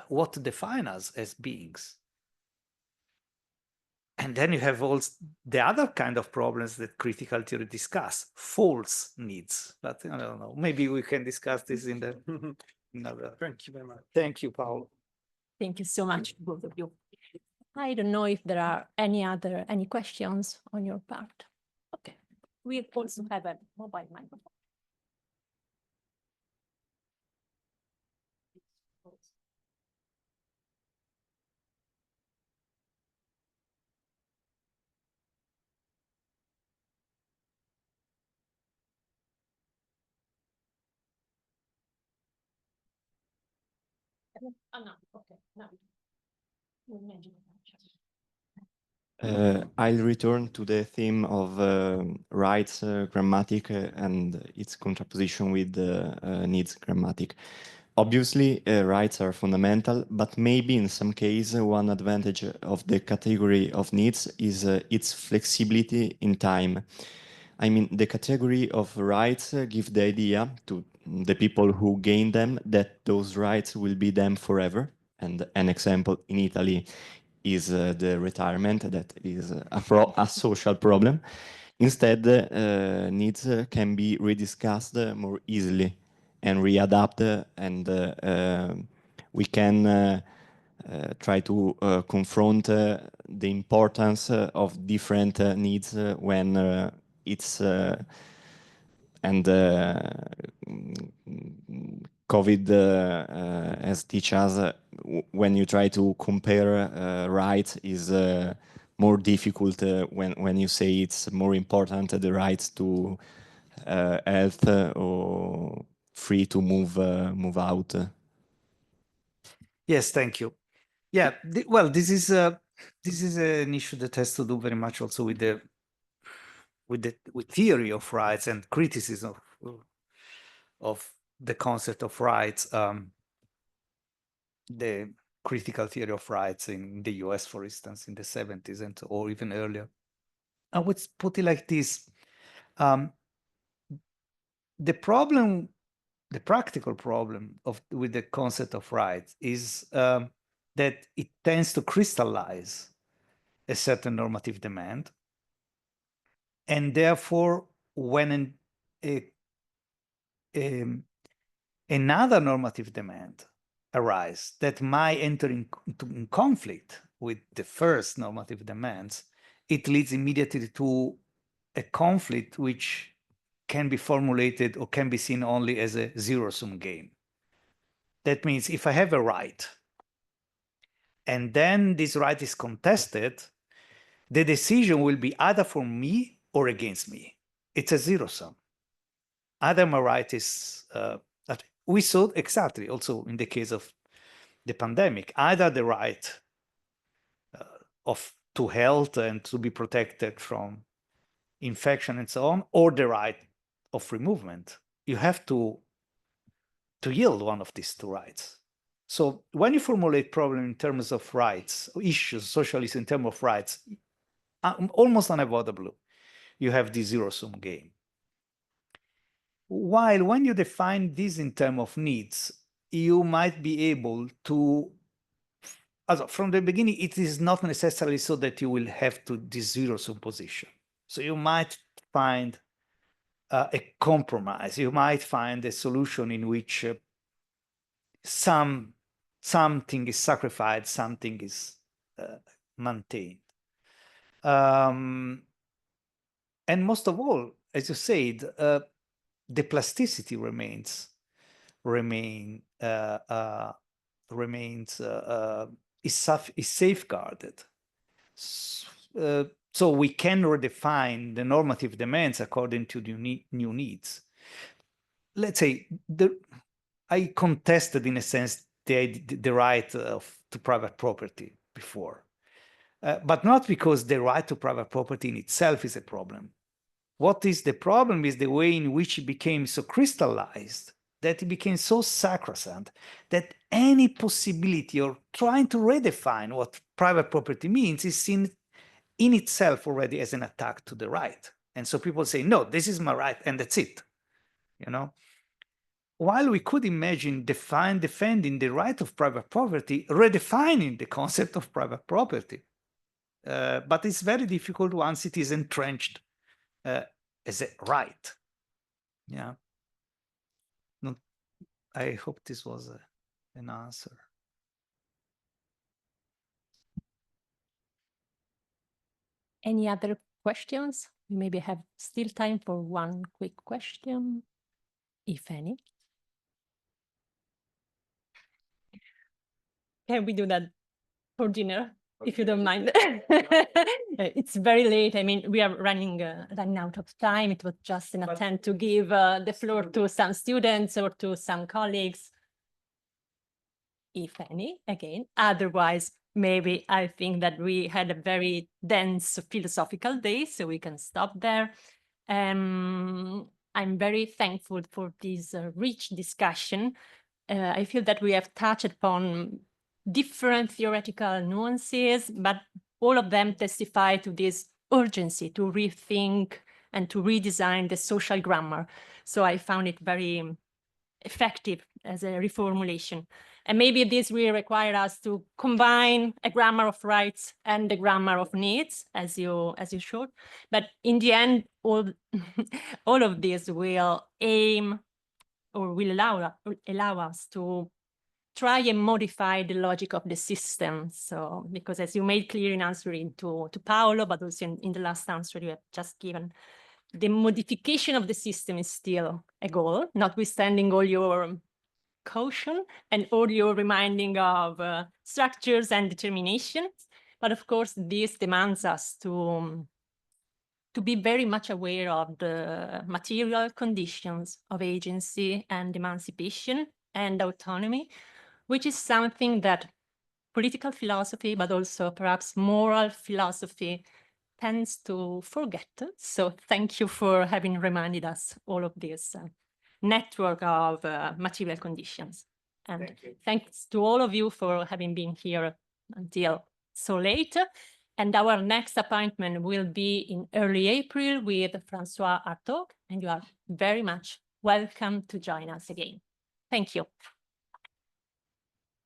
what define us as beings. And then you have all the other kind of problems that critical theory discuss, false needs. But I don't know, maybe we can discuss this in the another. Thank you very much. Thank you, Paolo. Thank you so much, both of you. I don't know if there are any questions on your part. Okay. We also have a mobile microphone. Oh, no. Okay. No. I'll return to the theme of rights grammatic and its contraposition with needs grammatic. Obviously, rights are fundamental, but maybe in some case, one advantage of the category of needs is its flexibility in time. I mean, the category of rights give the idea to the people who gain them that those rights will be them forever. And an example in Italy is the retirement, that is a social problem. Instead, needs can be rediscussed more easily and readapt, and we can try to confront the importance of different needs when it's and COVID has teach us when you try to compare rights is more difficult when you say it's more important the rights to health or free to move out. Yes, thank you. Yeah, well, this is an issue that has to do very much also with theory of rights and criticism of the concept of rights. The critical theory of rights in the US, for instance, in the 70s or even earlier. I would put it like this. The practical problem with the concept of rights is that it tends to crystallize a certain normative demand. And therefore, when another normative demand arises that might enter in conflict with the first normative demands, it leads immediately to a conflict which can be formulated or can be seen only as a zero-sum game. That means if I have a right, and then this right is contested, the decision will be either for me or against me. It's a zero-sum. Either my right is, we saw exactly also in the case of the pandemic, either the right to health and to be protected from infection and so on, or the right of free movement. You have to yield one of these two rights. So when you formulate problem in terms of rights, issues, socialists in terms of rights, almost unavoidably, you have the zero-sum game. While when you define this in terms of needs, you might be able to, from the beginning, it is not necessarily so that you will have to this zero-sum position. So you might find a compromise. You might find a solution in which something is sacrificed, something is maintained. And most of all, as you said, the plasticity remains is safeguarded. So we can redefine the normative demands according to the new needs. Let's say I contested, in a sense, the right to private property before, but not because the right to private property in itself is a problem. What is the problem is the way in which it became so crystallized, that it became so sacrosanct, that any possibility of trying to redefine what private property means is seen in itself already as an attack to the right. And so people say, no, this is my right, and that's it, you know? While we could imagine defending the right of private property, redefining the concept of private property. But it's very difficult once it is entrenched as a right. Yeah. No, I hope this was an answer. Any other questions? We maybe have still time for one quick question, if any. Can we do that for dinner, if you don't mind? It's very late. I mean, we are running out of time. It was just an attempt to give the floor to some students or to some colleagues, if any, again. Otherwise, maybe I think that we had a very dense philosophical day, so we can stop there. I'm very thankful for this rich discussion. I feel that we have touched upon different theoretical nuances, but all of them testify to this urgency to rethink and to redesign the social grammar. So I found it very effective as a reformulation. And maybe this will require us to combine a grammar of rights and the grammar of needs, as you showed. But in the end, all of this will aim or will allow us to try and modify the logic of the system. So, because as you made clear in answering to Paolo, but also in the last answer you have just given, the modification of the system is still a goal, notwithstanding all your caution and all your reminding of structures and determinations. But of course, this demands us to be very much aware of the material conditions of agency and emancipation and autonomy, which is something that political philosophy, but also perhaps moral philosophy, tends to forget. So thank you for having reminded us all of this network of material conditions. And thanks to all of you for having been here until so late. And our next appointment will be in early April with François Hartog, and you are very much welcome to join us again. Thank you.